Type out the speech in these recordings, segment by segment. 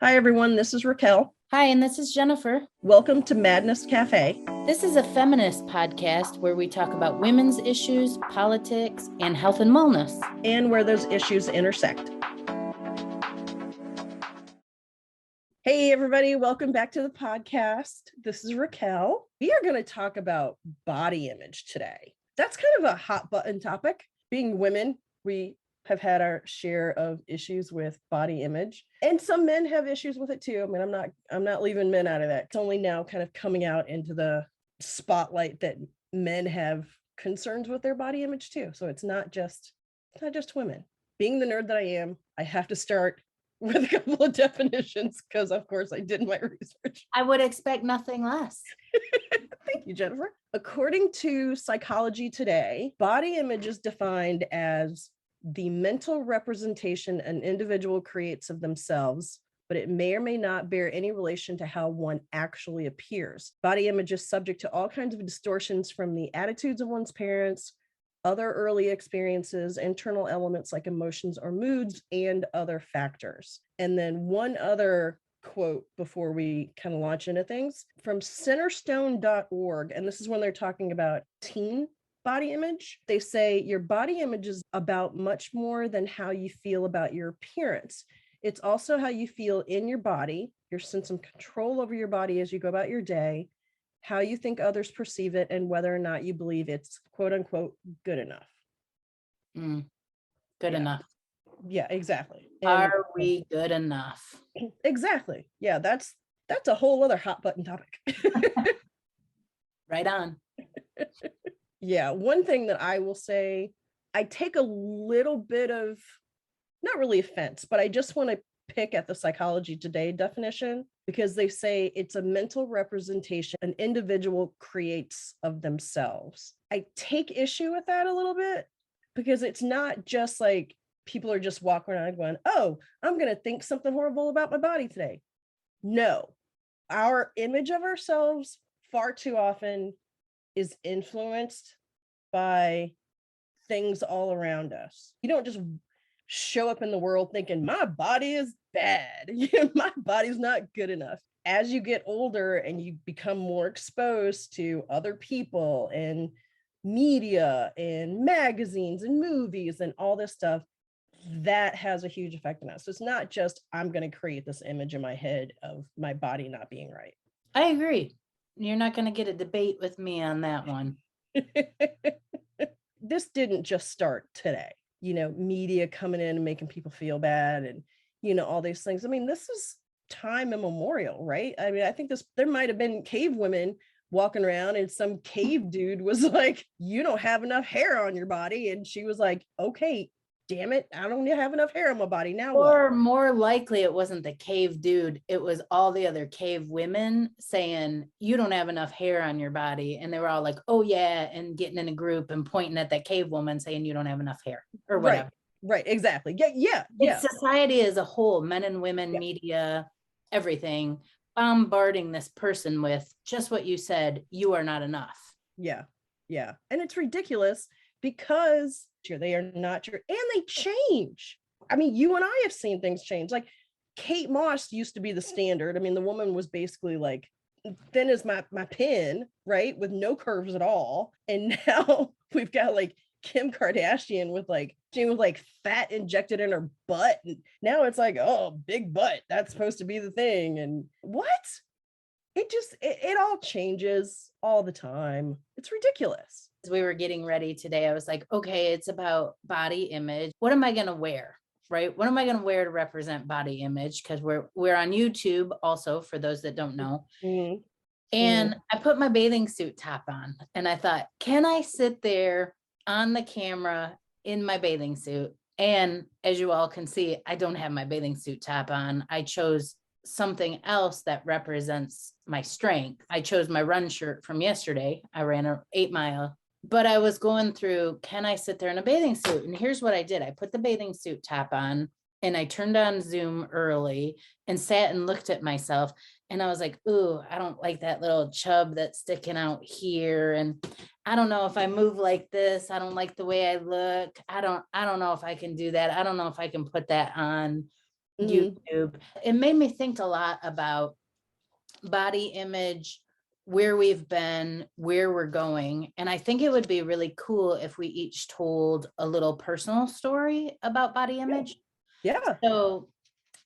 Hi, everyone. This is Raquel. Hi, and this is Jennifer. Welcome to Madness Cafe. This is a feminist podcast where we talk about women's issues, politics, and health and wellness. And where those issues intersect. Hey, everybody. Welcome back to the podcast. This is Raquel. We are going to talk about body image today. That's kind of a hot button topic. Being women, we have had our share of issues with body image, and some men have issues with it too. I mean, I'm not leaving men out of that. It's only now kind of coming out into the spotlight that men have concerns with their body image too. So it's not just women. Being the nerd that I am, I have to start with a couple of definitions because, of course, I did my research. I would expect nothing less. Thank you, Jennifer. According to Psychology Today, body image is defined as the mental representation an individual creates of themselves, but it may or may not bear any relation to how one actually appears. Body image is subject to all kinds of distortions from the attitudes of one's parents, other early experiences, internal elements like emotions or moods, and other factors. And then one other quote before we kind of launch into things from centerstone.org, and this is when they're talking about teen body image. They say your body image is about much more than how you feel about your appearance. It's also how you feel in your body, your sense of control over your body as you go about your day, how you think others perceive it, and whether or not you believe it's quote unquote good enough. Good enough. Yeah, exactly. And are we good enough? Exactly. Yeah, that's a whole other hot button topic. Right on. Yeah, one thing that I will say, I take a little bit of, not really offense, but I just want to pick at the Psychology Today definition because they say it's a mental representation an individual creates of themselves. I take issue with that a little bit because it's not just like people are just walking around going, oh, I'm going to think something horrible about my body today. No, our image of ourselves far too often is influenced by things all around us. You don't just show up in the world thinking my body is bad. My body's not good enough. As you get older and you become more exposed to other people and media and magazines and movies and all this stuff, that has a huge effect on us. So it's not just I'm going to create this image in my head of my body not being right. I agree. You're not going to get a debate with me on that one. This didn't just start today. Media coming in and making people feel bad and, all these things. I mean, this is time immemorial, right? I mean, I think there might have been cave women walking around and some cave dude was like, you don't have enough hair on your body. And she was like, okay, damn it, I don't have enough hair on my body now. Or more likely it wasn't the cave dude, it was all the other cave women saying you don't have enough hair on your body, and they were all like, oh yeah, and getting in a group and pointing at that cave woman saying you don't have enough hair or whatever. Right, exactly. Yeah. It's society as a whole, men and women, media, everything, bombarding this person with just what you said, you are not enough. Yeah. And it's ridiculous because they are not true, and they change. I mean, you and I have seen things change. Like Kate Moss used to be the standard. I mean, the woman was basically like thin as my pin, right, with no curves at all. And now we've got like Kim Kardashian with like fat injected in her butt, and now it's like, oh, big butt, that's supposed to be the thing. And what? It all changes all the time. It's ridiculous. As we were getting ready today, I was like, okay, it's about body image. What am I going to wear? Right? What am I going to wear to represent body image? Because we're on YouTube also, for those that don't know. Mm-hmm. And I put my bathing suit top on and I thought, can I sit there on the camera in my bathing suit? And as you all can see, I don't have my bathing suit top on. I chose something else that represents my strength. I chose my run shirt from yesterday. I ran an 8-mile. But I was going through, can I sit there in a bathing suit? And here's what I did. I put the bathing suit top on and I turned on Zoom early and sat and looked at myself. And I was like, ooh, I don't like that little chub that's sticking out here. And I don't know if I move like this. I don't like the way I look. I don't know if I can do that. I don't know if I can put that on. YouTube. It made me think a lot about body image, where we've been, where we're going. And I think it would be really cool if we each told a little personal story about body image. Yeah. So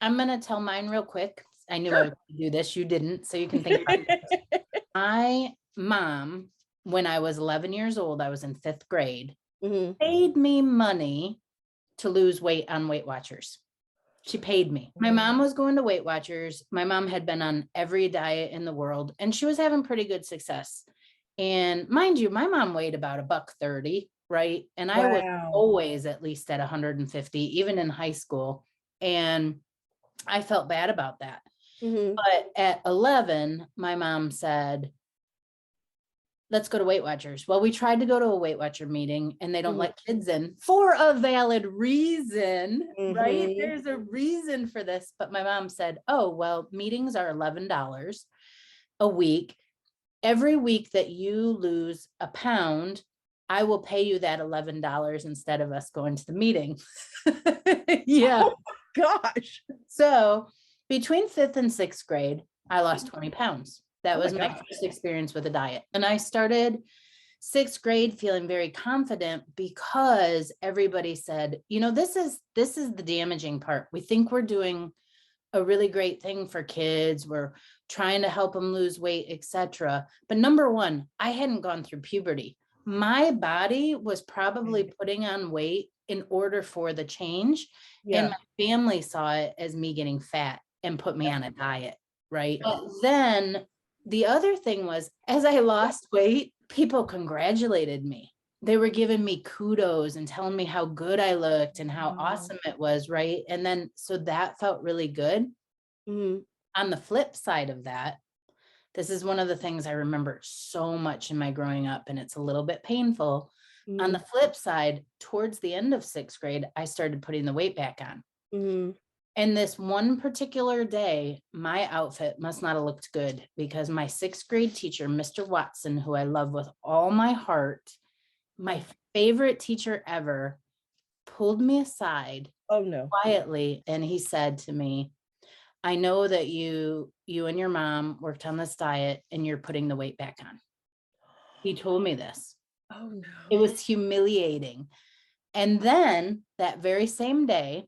I'm going to tell mine real quick. I knew I Sure. would do this. You didn't. So you can think about it. My mom, when I was 11 years old, I was in 5th grade, paid me money to lose weight on Weight Watchers. She paid me. My mom was going to Weight Watchers. My mom had been on every diet in the world and she was having pretty good success. And mind you, my mom weighed about $130, right? And I was Wow. always at least at 150, even in high school. And I felt bad about that. But at 11, my mom said, let's go to Weight Watchers. Well, we tried to go to a Weight Watcher meeting and they don't let kids in for a valid reason, right? There's a reason for this. But my mom said, oh, well, meetings are $11 a week. Every week that you lose a pound, I will pay you that $11 instead of us going to the meeting. Yeah. Oh gosh. So between 5th and 6th grade, I lost 20 pounds. That was my first experience with a diet. And I started 6th grade feeling very confident because everybody said, you know, this is the damaging part. We think we're doing a really great thing for kids. We're trying to help them lose weight, etc. But number one, I hadn't gone through puberty. My body was probably putting on weight in order for the change. And my family saw it as me getting fat and put me on a diet, right? But then the other thing was, as I lost weight, people congratulated me. They were giving me kudos and telling me how good I looked and how awesome it was, right? And then, so that felt really good. On the flip side of that, this is one of the things I remember so much in my growing up, and it's a little bit painful. On the flip side, towards the end of 6th grade, I started putting the weight back on. And this one particular day, my outfit must not have looked good because my 6th grade teacher, Mr. Watson, who I love with all my heart, my favorite teacher ever, pulled me aside quietly. And he said to me, I know that you and your mom worked on this diet and you're putting the weight back on. He told me this. Oh no. It was humiliating. And then that very same day,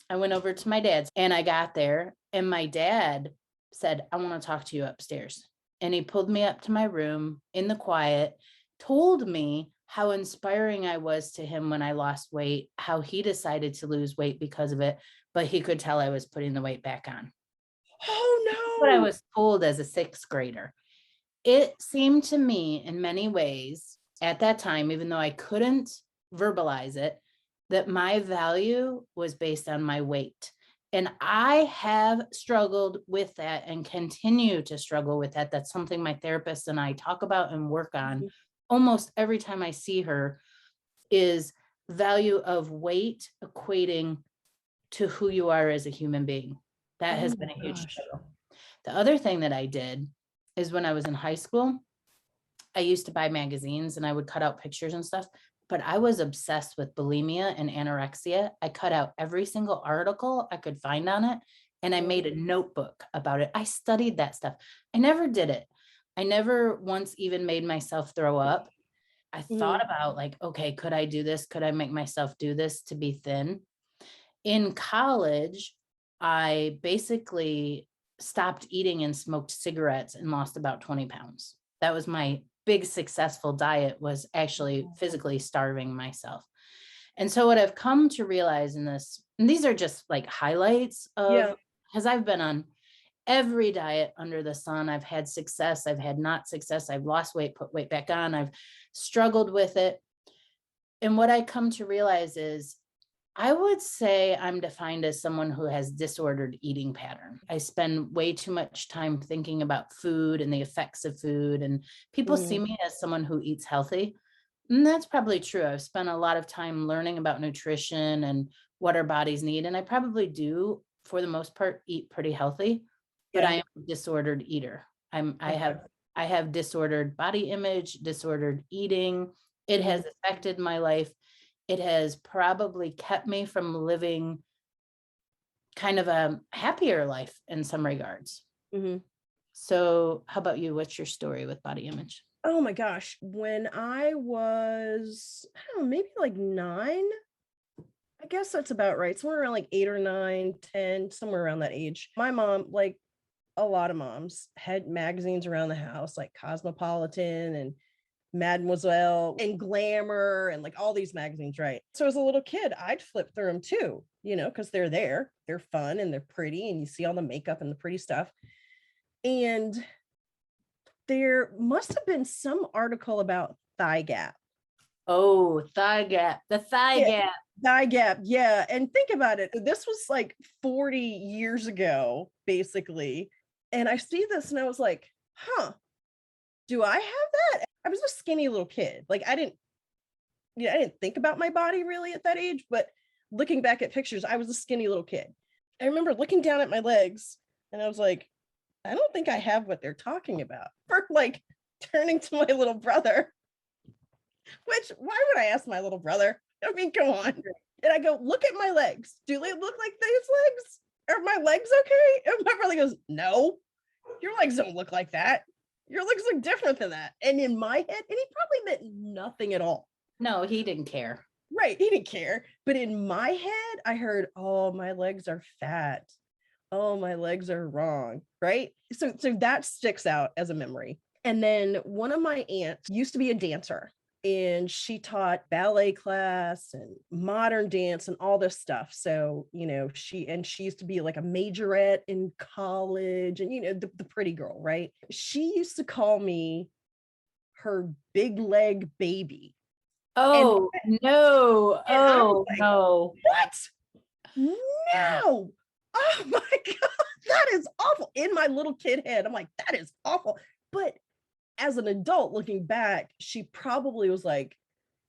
I went over to my dad's and I got there and my dad said, I want to talk to you upstairs. And he pulled me up to my room in the quiet, told me how inspiring I was to him when I lost weight, how he decided to lose weight because of it, but he could tell I was putting the weight back on. Oh What I no. was told as a 6th grader. It seemed to me in many ways at that time, even though I couldn't verbalize it, that my value was based on my weight. And I have struggled with that and continue to struggle with that. That's something my therapist and I talk about and work on almost every time I see her, is value of weight equating to who you are as a human being. That has been a huge struggle. The other thing that I did is when I was in high school, I used to buy magazines and I would cut out pictures and stuff, but I was obsessed with bulimia and anorexia. I cut out every single article I could find on it and I made a notebook about it. I studied that stuff. I never did it. I never once even made myself throw up. I thought about like, okay, could I do this? Could I make myself do this to be thin? In college, I basically stopped eating and smoked cigarettes and lost about 20 pounds. That was my big successful diet, was actually physically starving myself. And so what I've come to realize in this, and these are just like highlights of, because I've been on every diet under the sun. I've had success. I've had not success. I've lost weight, put weight back on. I've struggled with it. And what I come to realize is I would say I'm defined as someone who has disordered eating pattern. I spend way too much time thinking about food and the effects of food, and people see me as someone who eats healthy. And that's probably true. I've spent a lot of time learning about nutrition and what our bodies need. And I probably do, for the most part, eat pretty healthy, but I am a disordered eater. I have disordered body image, disordered eating. It has affected my life. It has probably kept me from living kind of a happier life in some regards. Mhm. So how about you? What's your story with body image? Oh my gosh. When I was, I don't know, maybe like 9, I guess that's about right. Somewhere around like 8 or 9, 10, somewhere around that age. My mom, like a lot of moms, had magazines around the house, like Cosmopolitan and Mademoiselle and Glamour and like all these magazines, right? So as a little kid, I'd flip through them too, because they're there, they're fun and they're pretty, and you see all the makeup and the pretty stuff. And there must have been some article about thigh gap. Oh, thigh gap, the thigh Yeah, gap. thigh gap. Yeah. And think about it. This was like 40 years ago, basically. And I see this and I was like, huh, do I have that? I was a skinny little kid. Like I didn't think about my body really at that age, but looking back at pictures, I was a skinny little kid. I remember looking down at my legs and I was like, I don't think I have what they're talking about. For like turning to my little brother, which why would I ask my little brother? I mean, come on. And I go, look at my legs. Do they look like these legs? Are my legs okay? And my brother goes, no, your legs don't look like that. Your legs look different than that. And in my head, and he probably meant nothing at all. No, he didn't care. Right. He didn't care. But in my head, I heard, oh, my legs are fat. Oh, my legs are wrong. Right. So that sticks out as a memory. And then one of my aunts used to be a dancer, and she taught ballet class and modern dance and all this stuff. So, she used to be like a majorette in college, and, the pretty girl, right? She used to call me her big leg baby. Oh, no. And I was Oh, like, no. what? No. Oh my God, that is awful. In my little kid head, I'm like, that is awful. But as an adult looking back, she probably was like,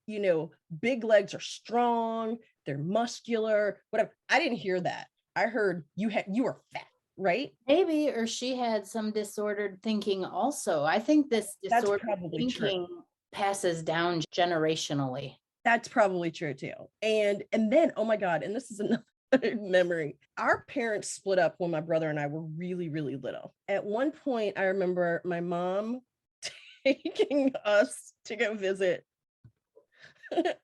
big legs are strong, they're muscular, whatever. I didn't hear that. I heard you were fat, right? Maybe, or she had some disordered thinking also. I think this That's disordered probably thinking true. passes down generationally. That's probably true too. And then, oh my God, and this is another memory. Our parents split up when my brother and I were really, really little. At one point, I remember my mom taking us to go visit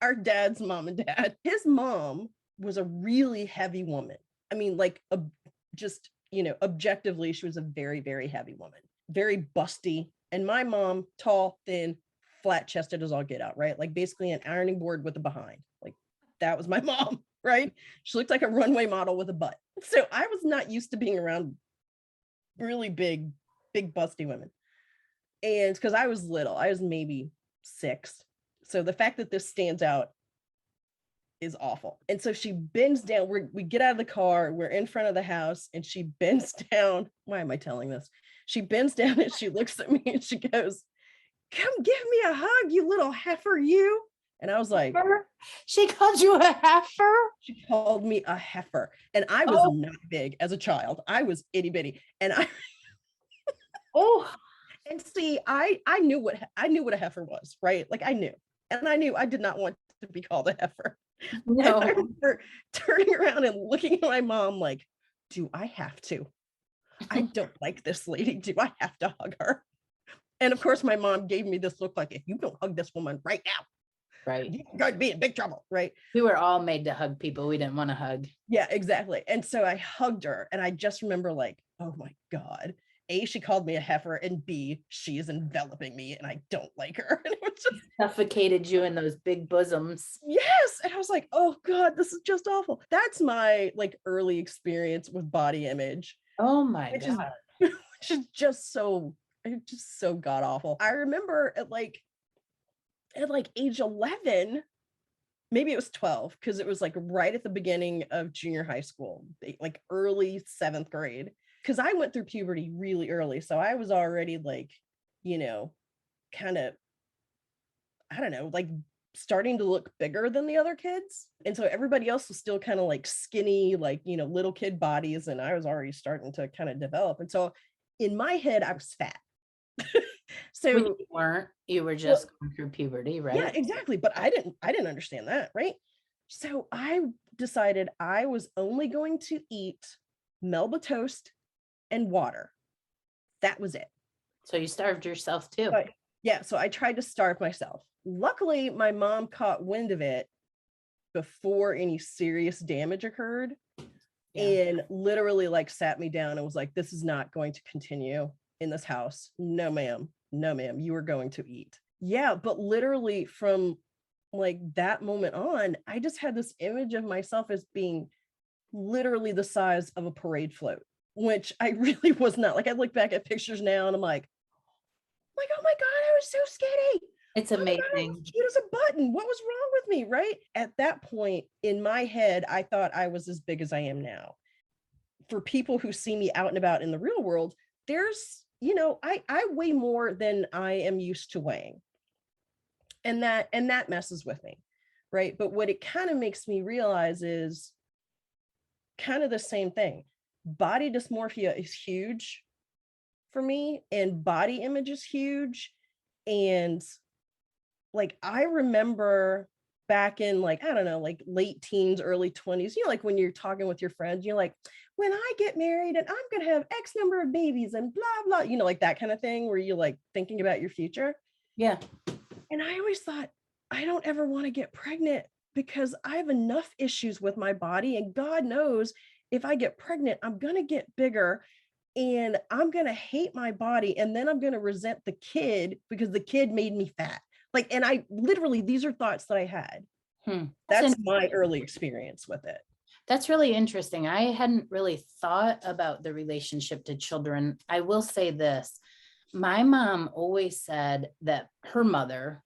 our dad's mom and dad. His mom was a really heavy woman. I mean, like, just, objectively, she was a very, very heavy woman, very busty. And my mom, tall, thin, flat chested as all get out, right? Like basically an ironing board with a behind. Like that was my mom, right? She looked like a runway model with a butt. So I was not used to being around really big busty women. And because I was little, I was maybe 6. So the fact that this stands out is awful. And so she bends down. We get out of the car, we're in front of the house, and she bends down. Why am I telling this? She bends down and she looks at me and she goes, come give me a hug, you little heifer, you. And I was like, she called you a heifer? She called me a heifer. And I was not big as a child. I was itty bitty. And and see, I knew what a heifer was, right? Like I knew. And I knew I did not want to be called a heifer. No. And I remember turning around and looking at my mom like, do I have to? I don't like this lady. Do I have to hug her? And of course, my mom gave me this look like, if you don't hug this woman right now, right, you're going to be in big trouble, right? We were all made to hug people we didn't want to hug. Yeah, exactly. And so I hugged her, and I just remember like, oh my God. A, she called me a heifer, and B, she is enveloping me, and I don't like her. And it was just suffocated you in those big bosoms. Yes. And I was like, oh God, this is just awful. That's my like early experience with body image. Oh my God. Which is just so god awful. I remember at like age 11, maybe it was 12, because it was like right at the beginning of junior high school, like early 7th grade. Because I went through puberty really early. So I was already like, kind of, I don't know, like starting to look bigger than the other kids. And so everybody else was still kind of like skinny, like, little kid bodies. And I was already starting to kind of develop. And so in my head, I was fat. So you weren't, you were just going through puberty, right? Yeah, exactly. But I didn't understand that, right? So I decided I was only going to eat Melba toast and water. That was it. So you starved yourself too. So I tried to starve myself. Luckily, my mom caught wind of it before any serious damage occurred, and literally like sat me down and was like, this is not going to continue in this house. No, ma'am. No, ma'am. You are going to eat. Yeah. But literally from like that moment on, I just had this image of myself as being literally the size of a parade float, which I really was not. Like I look back at pictures now and I'm like, oh my God, I was so skinny. It's amazing. Cute as a button. What was wrong with me? Right. At that point in my head, I thought I was as big as I am now. For people who see me out and about in the real world, there's, I weigh more than I am used to weighing. And that messes with me. Right. But what it kind of makes me realize is kind of the same thing. Body dysmorphia is huge for me, and body image is huge. And like, I remember back in like, I don't know, like late teens, early 20s, like when you're talking with your friends, you're like, when I get married and I'm going to have X number of babies and blah, blah, like that kind of thing where you're like thinking about your future. Yeah. And I always thought, I don't ever want to get pregnant because I have enough issues with my body. And God knows if I get pregnant, I'm going to get bigger and I'm going to hate my body. And then I'm going to resent the kid because the kid made me fat. Like, and I literally, these are thoughts that I had. That's my early experience with it. That's really interesting. I hadn't really thought about the relationship to children. I will say this. My mom always said that her mother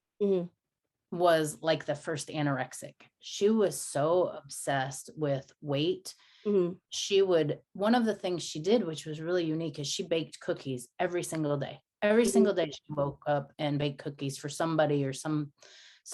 was like the first anorexic. She was so obsessed with weight. She would, one of the things she did, which was really unique, is she baked cookies every single day. Every single day she woke up and baked cookies for somebody or some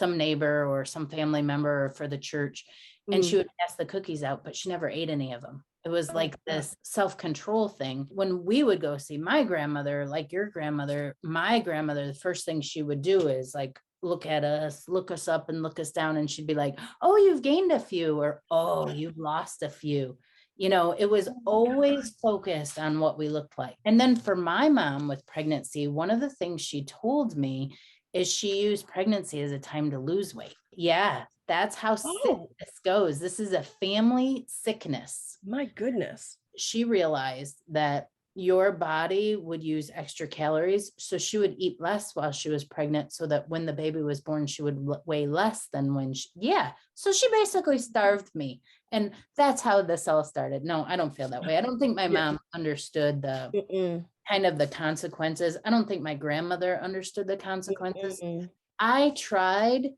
neighbor or some family member or for the church. And she would pass the cookies out, but she never ate any of them. It was like this self-control thing. When we would go see my grandmother, like your grandmother, my grandmother, the first thing she would do is like, look at us, look us up and look us down. And she'd be like, oh, you've gained a few, or, oh, you've lost a few. It was always focused on what we looked like. And then for my mom with pregnancy, one of the things she told me is she used pregnancy as a time to lose weight. Yeah, that's how sick this goes. This is a family sickness. My goodness. She realized that your body would use extra calories. So she would eat less while she was pregnant so that when the baby was born, she would weigh less than when So she basically starved me. And that's how this all started. No, I don't feel that way. I don't think my mom understood the kind of the consequences. I don't think my grandmother understood the consequences. I tried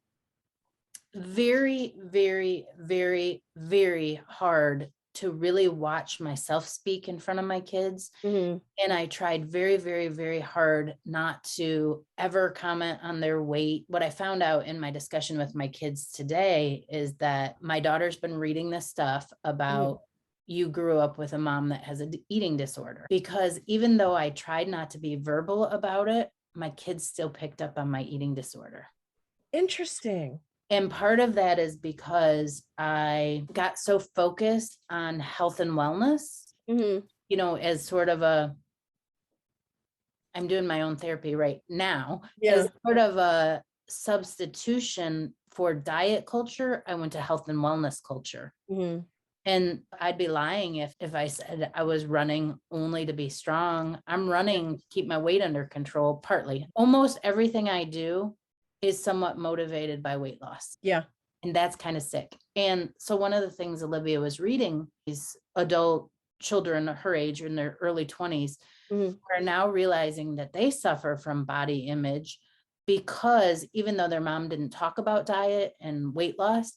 very, very, very, very hard to really watch myself speak in front of my kids. And I tried very, very, very hard not to ever comment on their weight. What I found out in my discussion with my kids today is that my daughter's been reading this stuff about you grew up with a mom that has an eating disorder, because even though I tried not to be verbal about it, my kids still picked up on my eating disorder. Interesting. And part of that is because I got so focused on health and wellness, as sort of I'm doing my own therapy right now, as sort of a substitution for diet culture. I went to health and wellness culture. And I'd be lying if I said I was running only to be strong. I'm running to keep my weight under control, partly. Almost everything I do is somewhat motivated by weight loss. Yeah. And that's kind of sick. And so one of the things Olivia was reading, these adult children her age in their early 20s are now realizing that they suffer from body image because even though their mom didn't talk about diet and weight loss,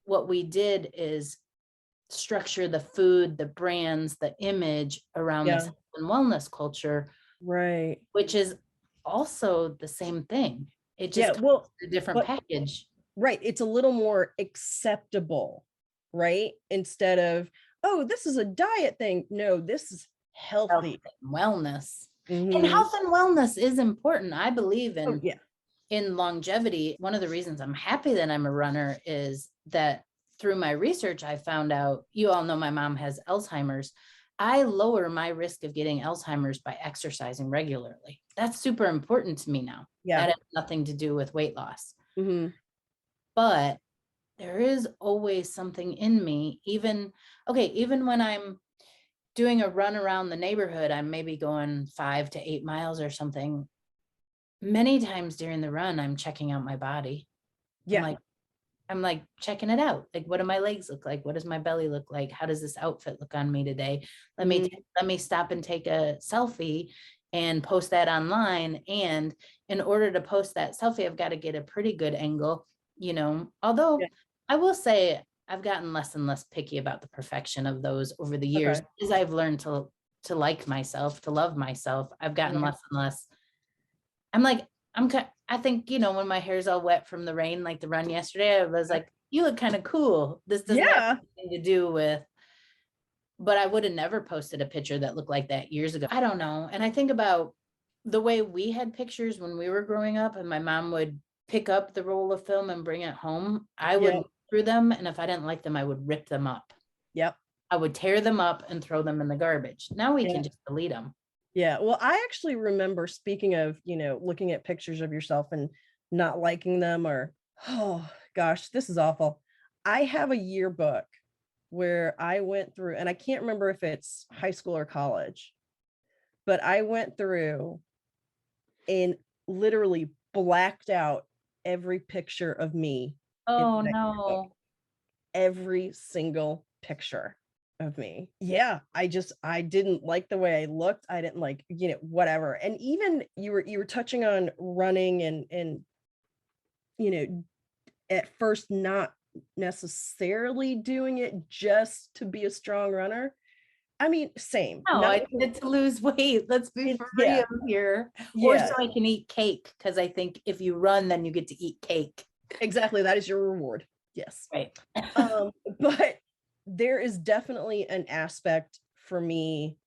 what we did is structure the food, the brands, the image around this health and wellness culture. Right. Which is also the same thing. It just a different package. Right. It's a little more acceptable, right? Instead of, oh, this is a diet thing. No, this is healthy. Health and wellness. And health and wellness is important. I believe in longevity. One of the reasons I'm happy that I'm a runner is that through my research, I found out, you all know my mom has Alzheimer's. I lower my risk of getting Alzheimer's by exercising regularly. That's super important to me now. Yeah. That has nothing to do with weight loss. Mm-hmm. But there is always something in me, even when I'm doing a run around the neighborhood, I'm maybe going 5 to 8 miles or something. Many times during the run, I'm checking out my body. Yeah. I'm like checking it out. Like, what do my legs look like? What does my belly look like? How does this outfit look on me today? Let me stop and take a selfie and post that online. And in order to post that selfie, I've got to get a pretty good angle, although I will say I've gotten less and less picky about the perfection of those over the years as I've learned to like myself, to love myself. I've gotten less and less. I think, when my hair's all wet from the rain, like the run yesterday, I was like, you look kind of cool. This doesn't have anything to do with, but I would have never posted a picture that looked like that years ago. I don't know. And I think about the way we had pictures when we were growing up, and my mom would pick up the roll of film and bring it home. I would look through them, and if I didn't like them, I would rip them up. Yep. I would tear them up and throw them in the garbage. Now we can just delete them. Yeah. Well, I actually remember, speaking of, looking at pictures of yourself and not liking them, or, oh gosh, this is awful. I have a yearbook where I went through, and I can't remember if it's high school or college, but I went through and literally blacked out every picture of me. Oh no. Every single picture of me. Yeah, I didn't like the way I looked. I didn't like, whatever. And even you were touching on running and at first not necessarily doing it just to be a strong runner. I mean, same. No, I did it to lose weight. Let's be real here. Or so I can eat cake, because I think if you run, then you get to eat cake. Exactly. That is your reward. Yes. Right. But there is definitely an aspect for me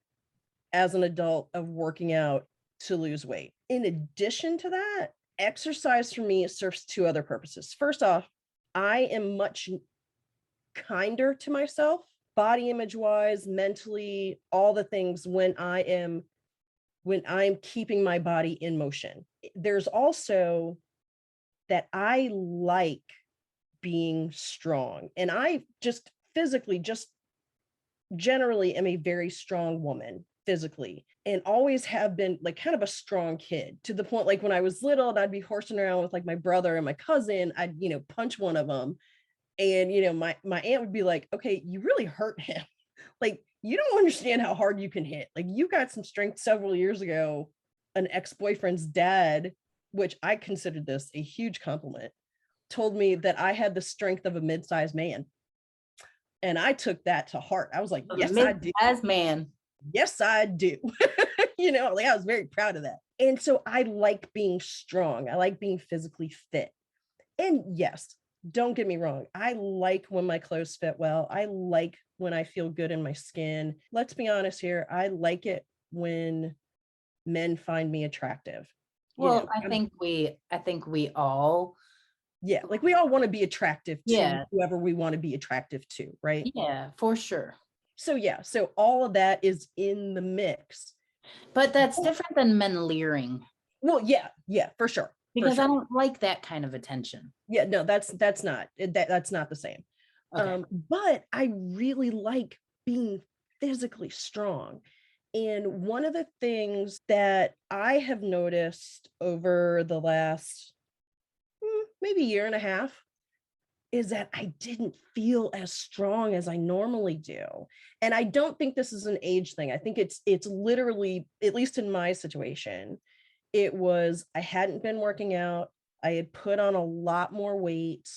as an adult of working out to lose weight. In addition to that, exercise for me serves two other purposes. First off, I am much kinder to myself, body image wise, mentally, all the things, when I'm keeping my body in motion. There's also that I like being strong, and I just physically, just generally am a very strong woman physically, and always have been, like, kind of a strong kid, to the point, like, when I was little and I'd be horsing around with like my brother and my cousin, I'd punch one of them, and my aunt would be like, okay, you really hurt him. Like, you don't understand how hard you can hit. Like, you got some strength. Several years ago, an ex-boyfriend's dad, which I considered this a huge compliment, told me that I had the strength of a mid-sized man. And I took that to heart. I was like, yes, I do. As man. Yes, I do. Like, I was very proud of that. And so I like being strong. I like being physically fit. And yes, don't get me wrong, I like when my clothes fit well. I like when I feel good in my skin. Let's be honest here. I like it when men find me attractive. Well, I think we all. Yeah, like, we all want to be attractive to whoever we want to be attractive to, right? Yeah, for sure. So so all of that is in the mix. But that's different than men leering. Well, yeah, for sure. Because I don't like that kind of attention. Yeah, no, that's not the same. Okay. But I really like being physically strong. And one of the things that I have noticed over the last maybe year and a half is that I didn't feel as strong as I normally do. And I don't think this is an age thing. I think it's literally, at least in my situation, it was, I hadn't been working out. I had put on a lot more weight.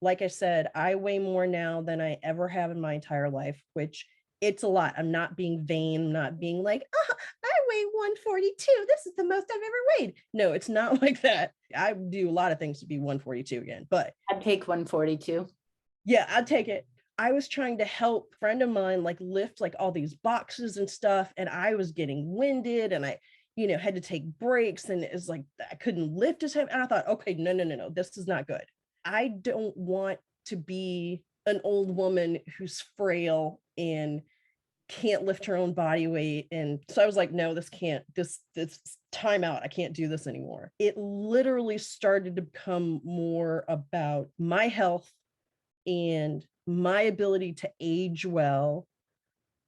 Like I said, I weigh more now than I ever have in my entire life, which, it's a lot. I'm not being vain, I'm not being like, oh, I weigh 142. This is the most I've ever weighed. No, it's not like that. I do a lot of things to be 142 again, but I'd take 142. Yeah, I'd take it. I was trying to help a friend of mine, like, lift like all these boxes and stuff, and I was getting winded, and I had to take breaks, and it's like I couldn't lift as heavy. And I thought, okay, no, this is not good. I don't want to be an old woman who's frail and can't lift her own body weight. And so I was like, no, this time out. I can't do this anymore. It literally started to become more about my health and my ability to age well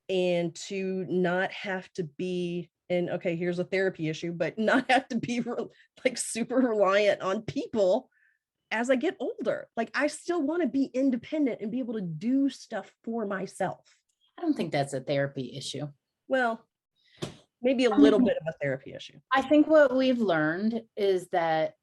and to not have to be, and okay, here's a therapy issue, but not have to be like super reliant on people as I get older. Like I still want to be independent and be able to do stuff for myself. I don't think that's a therapy issue. Well, maybe a little bit of a therapy issue. I think what we've learned is that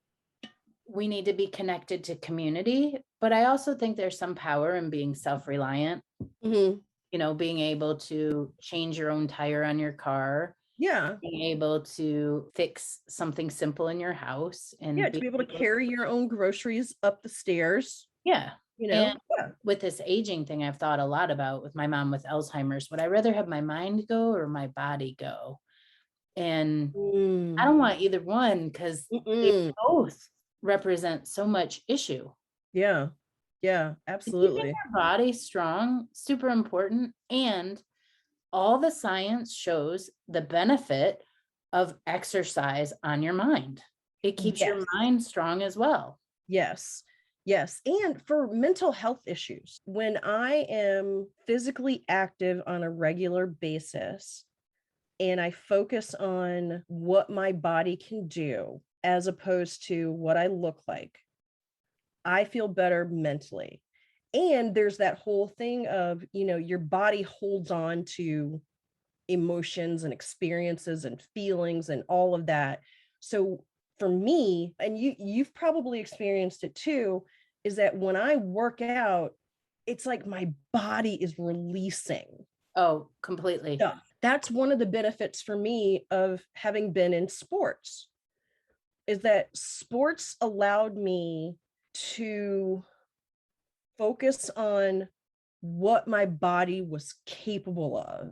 we need to be connected to community, but I also think there's some power in being self-reliant. Mm-hmm. You know, being able to change your own tire on your car. Yeah. Being able to fix something simple in your house. And yeah, to be able to carry your own groceries up the stairs. Yeah. You know, and with this aging thing, I've thought a lot about with my mom with Alzheimer's. Would I rather have my mind go or my body go? And I don't want either one because they both represent so much issue. Yeah. Yeah, absolutely. Keeping your body strong, super important. And all the science shows the benefit of exercise on your mind. It keeps your mind strong as well. Yes. Yes. And for mental health issues, when I am physically active on a regular basis and I focus on what my body can do as opposed to what I look like, I feel better mentally. And there's that whole thing of, you know, your body holds on to emotions and experiences and feelings and all of that. So for me, and you've probably experienced it too, is that when I work out, it's like my body is releasing. Oh, completely. Stuff. That's one of the benefits for me of having been in sports, is that sports allowed me to focus on what my body was capable of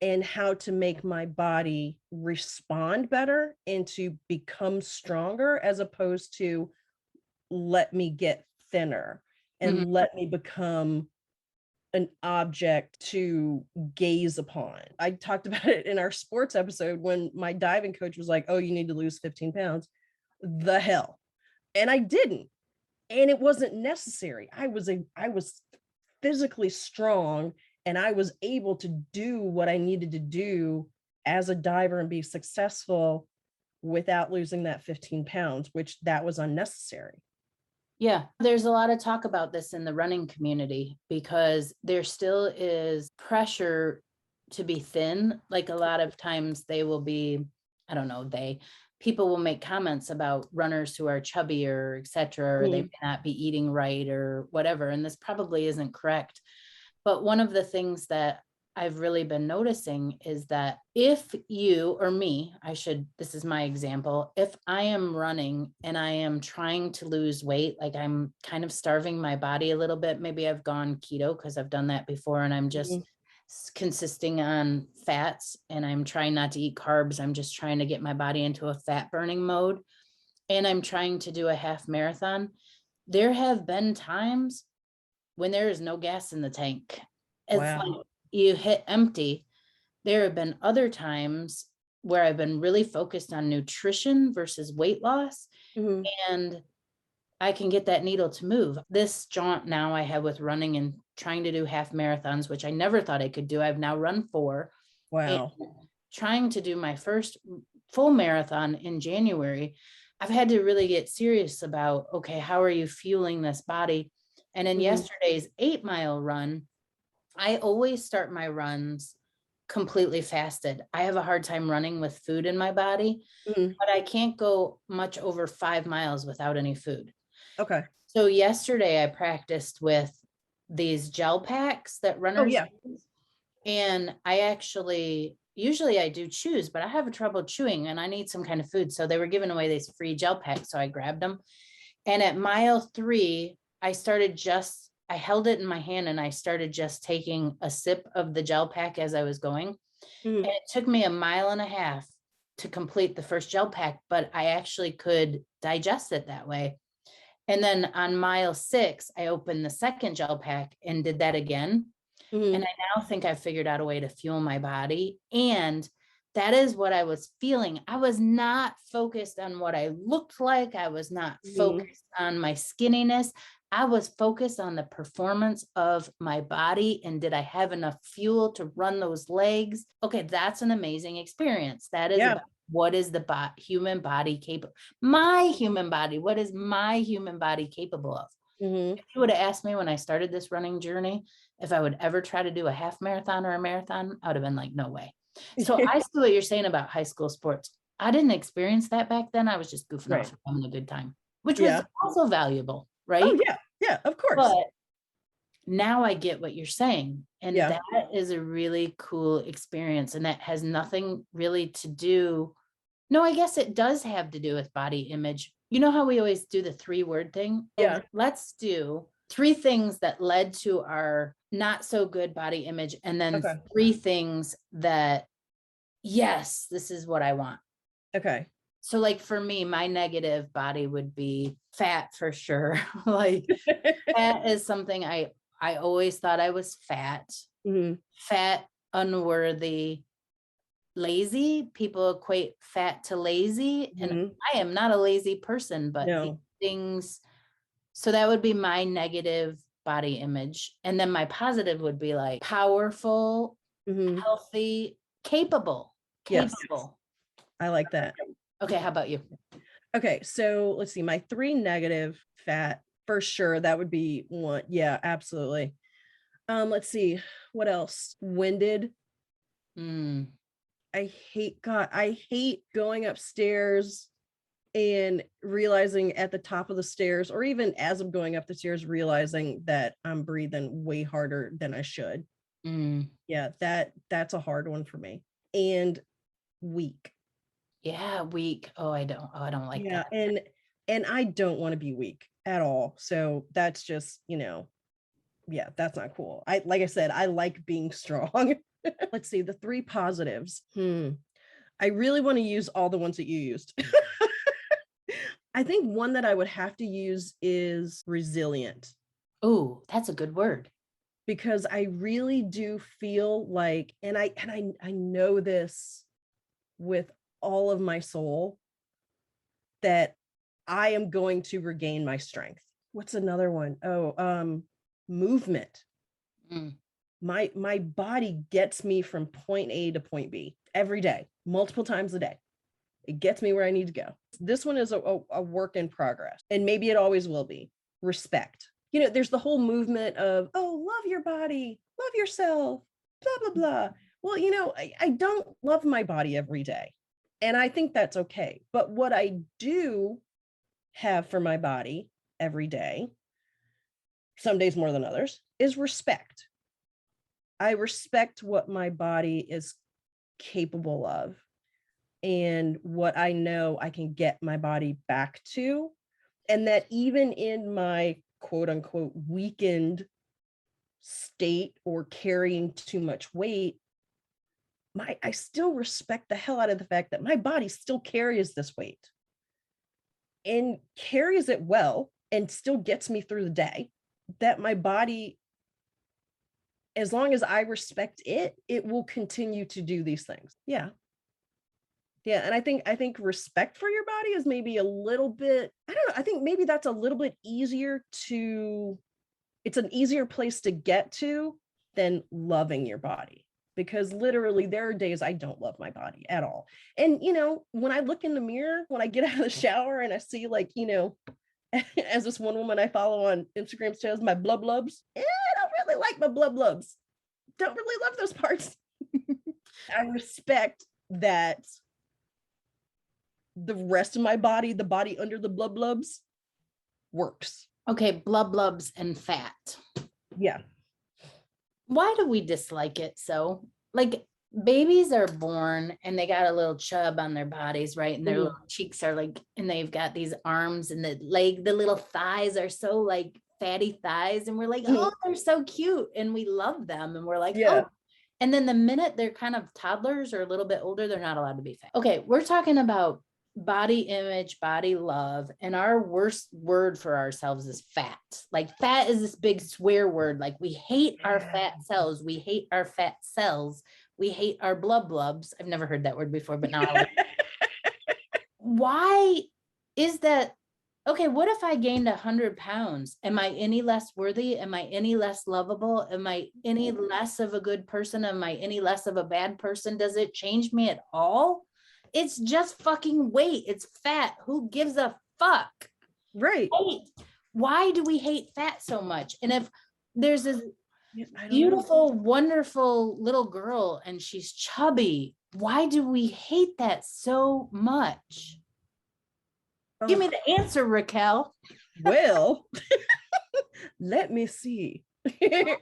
and how to make my body respond better and to become stronger, as opposed to let me get thinner and let me become an object to gaze upon. I talked about it in our sports episode when my diving coach was like, oh, you need to lose 15 pounds. The hell. And I didn't. And it wasn't necessary. I was physically strong and I was able to do what I needed to do as a diver and be successful without losing that 15 pounds, which that was unnecessary. Yeah, there's a lot of talk about this in the running community because there still is pressure to be thin. Like a lot of times they will be, I don't know, people will make comments about runners who are chubbier, et cetera, or they may not be eating right or whatever. And this probably isn't correct. But one of the things that I've really been noticing is that if you or me, this is my example, if I am running and I am trying to lose weight, like I'm kind of starving my body a little bit, maybe I've gone keto because I've done that before and I'm just consisting on fats and I'm trying not to eat carbs. I'm just trying to get my body into a fat burning mode. And I'm trying to do a half marathon. There have been times when there is no gas in the tank. It's like you hit empty. There have been other times where I've been really focused on nutrition versus weight loss. And I can get that needle to move. This jaunt now I have with running and trying to do half marathons, which I never thought I could do. I've now run 4. Wow. And trying to do my first full marathon in January, I've had to really get serious about, okay, how are you fueling this body? And in yesterday's 8-mile run, I always start my runs completely fasted. I have a hard time running with food in my body, but I can't go much over 5 miles without any food. Okay. So yesterday I practiced with these gel packs that runners use. And usually I do chews, but I have trouble chewing and I need some kind of food. So they were giving away these free gel packs. So I grabbed them. And at mile 3, I held it in my hand and I started just taking a sip of the gel pack as I was going. And it took me 1.5 miles to complete the first gel pack, but I actually could digest it that way. And then on mile 6, I opened the second gel pack and did that again. Mhm. And I now think I figured out a way to fuel my body. And that is what I was feeling. I was not focused on what I looked like. I was not focused on my skinniness. I was focused on the performance of my body. And did I have enough fuel to run those legs? Okay, that's an amazing experience. That is about what is the human body capable? My human body, what is my human body capable of? If you would have asked me when I started this running journey, if I would ever try to do a half marathon or a marathon, I would have been like, no way. So I see what you're saying about high school sports. I didn't experience that back then. I was just goofing off and having a good time, which was also valuable, right? Oh yeah. Yeah, of course. But now I get what you're saying. And that is a really cool experience. And that has nothing really to do. No, I guess it does have to do with body image. You know how we always do the 3-word thing? Yeah. Let's do 3 things that led to our not so good body image. And then 3 things that, yes, this is what I want. Okay. So like for me, my negative body would be fat for sure. Like fat is something I always thought I was fat, fat, unworthy, lazy. People equate fat to lazy. And I am not a lazy person, but these things, so that would be my negative body image. And then my positive would be like powerful, healthy, capable. Yes. I like that. Okay, how about you? Okay, so let's see. My 3 negative, fat, for sure. That would be one. Yeah, absolutely. Let's see. What else? Winded. I hate going upstairs and realizing at the top of the stairs, or even as I'm going up the stairs, realizing that I'm breathing way harder than I should. Yeah, that's a hard one for me. And weak. Yeah, weak. Oh, I don't like that. And I don't want to be weak at all. So that's just, yeah, that's not cool. Like I said, I like being strong. Let's see, the 3 positives. I really want to use all the ones that you used. I think one that I would have to use is resilient. Oh, that's a good word. Because I really do feel like, and I know this with all of my soul, that I am going to regain my strength. What's another one? Movement. My body gets me from point A to point B every day, multiple times a day. It gets me where I need to go. This one is a work in progress, and maybe it always will be. Respect. There's the whole movement of, love your body, love yourself, blah, blah, blah. Well, I don't love my body every day, and I think that's okay. But what I do have for my body every day, some days more than others, is respect. I respect what my body is capable of and what I know I can get my body back to. And that even in my quote unquote weakened state or carrying too much weight, I still respect the hell out of the fact that my body still carries this weight and carries it well and still gets me through the day. That my body, as long as I respect it, it will continue to do these things. Yeah. Yeah. And I think respect for your body is maybe a little bit, I don't know. I think maybe that's a little bit easier it's an easier place to get to than loving your body. Because literally there are days I don't love my body at all. And, when I look in the mirror, when I get out of the shower and I see as this one woman I follow on Instagram says, my blub blubs, I don't really like my blub blubs. Don't really love those parts. I respect that the rest of my body, the body under the blub blubs, works. Okay, blub blubs and fat. Yeah. Why do we dislike it so? Like babies are born and they got a little chub on their bodies, right? And their little cheeks are and they've got these arms and the little thighs are so fatty thighs. And we're like, oh, they're so cute. And we love them. And we're like, oh. And then the minute they're kind of toddlers or a little bit older, they're not allowed to be fat. Okay, we're talking about body image, body love, and our worst word for ourselves is fat. Like fat is this big swear word. Like we hate our fat cells. We hate our fat cells. We hate our blubs. I've never heard that word before, but now I like it. Why is that? Okay, what if I gained 100 pounds? Am I any less worthy? Am I any less lovable? Am I any less of a good person? Am I any less of a bad person? Does it change me at all? It's just fucking weight. It's fat. Who gives a fuck? Right. Why do we hate fat so much? And if there's this I don't know. beautiful, wonderful little girl and she's chubby, why do we hate that so much? Give me the answer, Raquel. Well, let me see. Why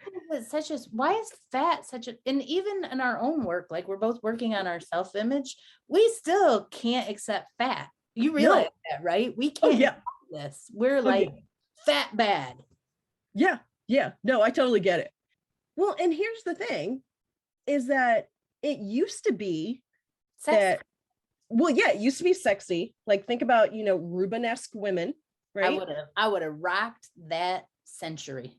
is fat such a, and even in our own work, like we're both working on our self-image, we still can't accept fat. You realize that, right? We can't accept this. We're like fat bad. Yeah. No, I totally get it. Well, and here's the thing is that it used to be that, well, yeah, it used to be sexy. Like think about, Rubenesque women, right? I would have rocked that century.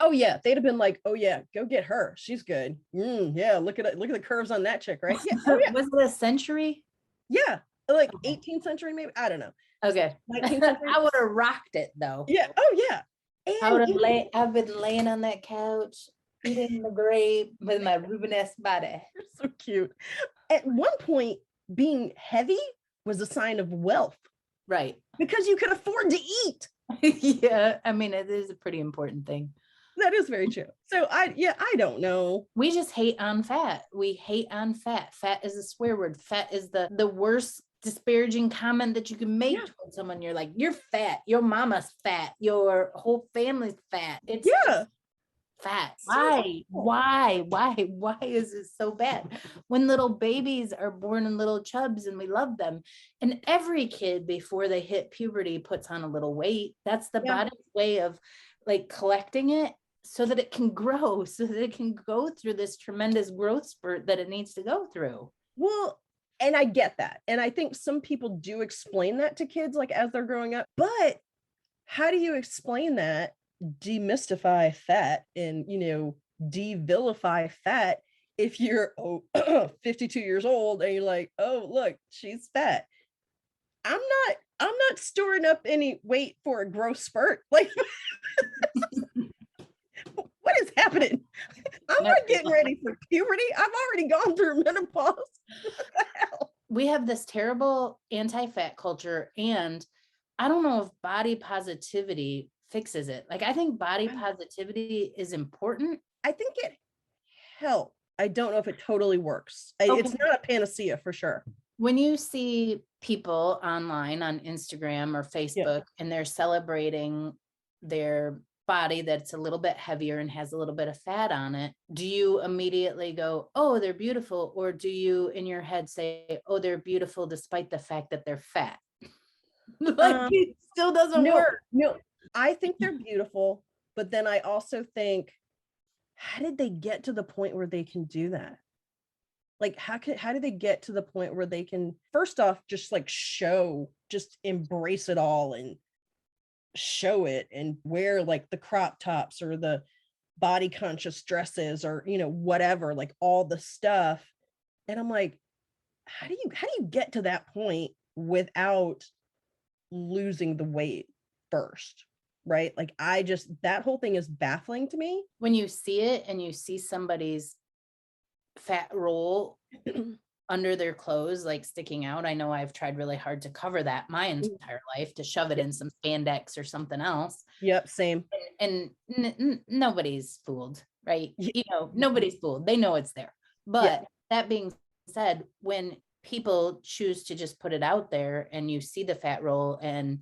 Oh yeah, they'd have been like, oh yeah, go get her. She's good. Yeah, look at the curves on that chick, right? Yeah. Oh, yeah. Was it a century? Yeah, like 18th century, maybe. I don't know. Okay. 19th century. I would have rocked it though. Yeah. Oh yeah. And I've been laying on that couch, eating the grape with my Rubenesque body. You're so cute. At one point, being heavy was a sign of wealth. Right. Because you could afford to eat. Yeah. I mean, it is a pretty important thing. That is very true. So I don't know. We just hate on fat. We hate on fat. Fat is a swear word. Fat is the worst disparaging comment that you can make towards someone. You're like, you're fat. Your mama's fat. Your whole family's fat. It's fat. Why is it so bad? When little babies are born in little chubs and we love them, and every kid before they hit puberty puts on a little weight. That's the body's way of like collecting it so that it can grow, so that it can go through this tremendous growth spurt that it needs to go through. Well, and I get that. And I think some people do explain that to kids like as they're growing up, but how do you explain that? Demystify fat and, de-vilify fat if you're 52 years old and you're like, oh, look, she's fat. I'm not storing up any weight for a growth spurt. Like, what is happening? I'm not getting ready for puberty. I've already gone through menopause. What the hell? We have this terrible anti-fat culture, and I don't know if body positivity fixes it. Like, I think body positivity is important. I think it helps. I don't know if it totally works. It's not a panacea for sure. When you see people online on Instagram or Facebook and they're celebrating their body that's a little bit heavier and has a little bit of fat on it, do you immediately go, oh, they're beautiful? Or do you in your head say, oh, they're beautiful despite the fact that they're fat? Like, it still doesn't work. No, I think they're beautiful, but then I also think, how did they get to the point where they can do that? Like, how did they get to the point where they can, first off, just like just embrace it all and show it and wear like the crop tops or the body conscious dresses or, whatever, like all the stuff. And I'm like, how do you get to that point without losing the weight first? Right? Like, that whole thing is baffling to me. When you see it and you see somebody's fat roll under their clothes, like sticking out. I know I've tried really hard to cover that my entire life, to shove it in some spandex or something else. Yep, same. And nobody's fooled, right? Nobody's fooled. They know it's there. But that being said, when people choose to just put it out there and you see the fat roll and,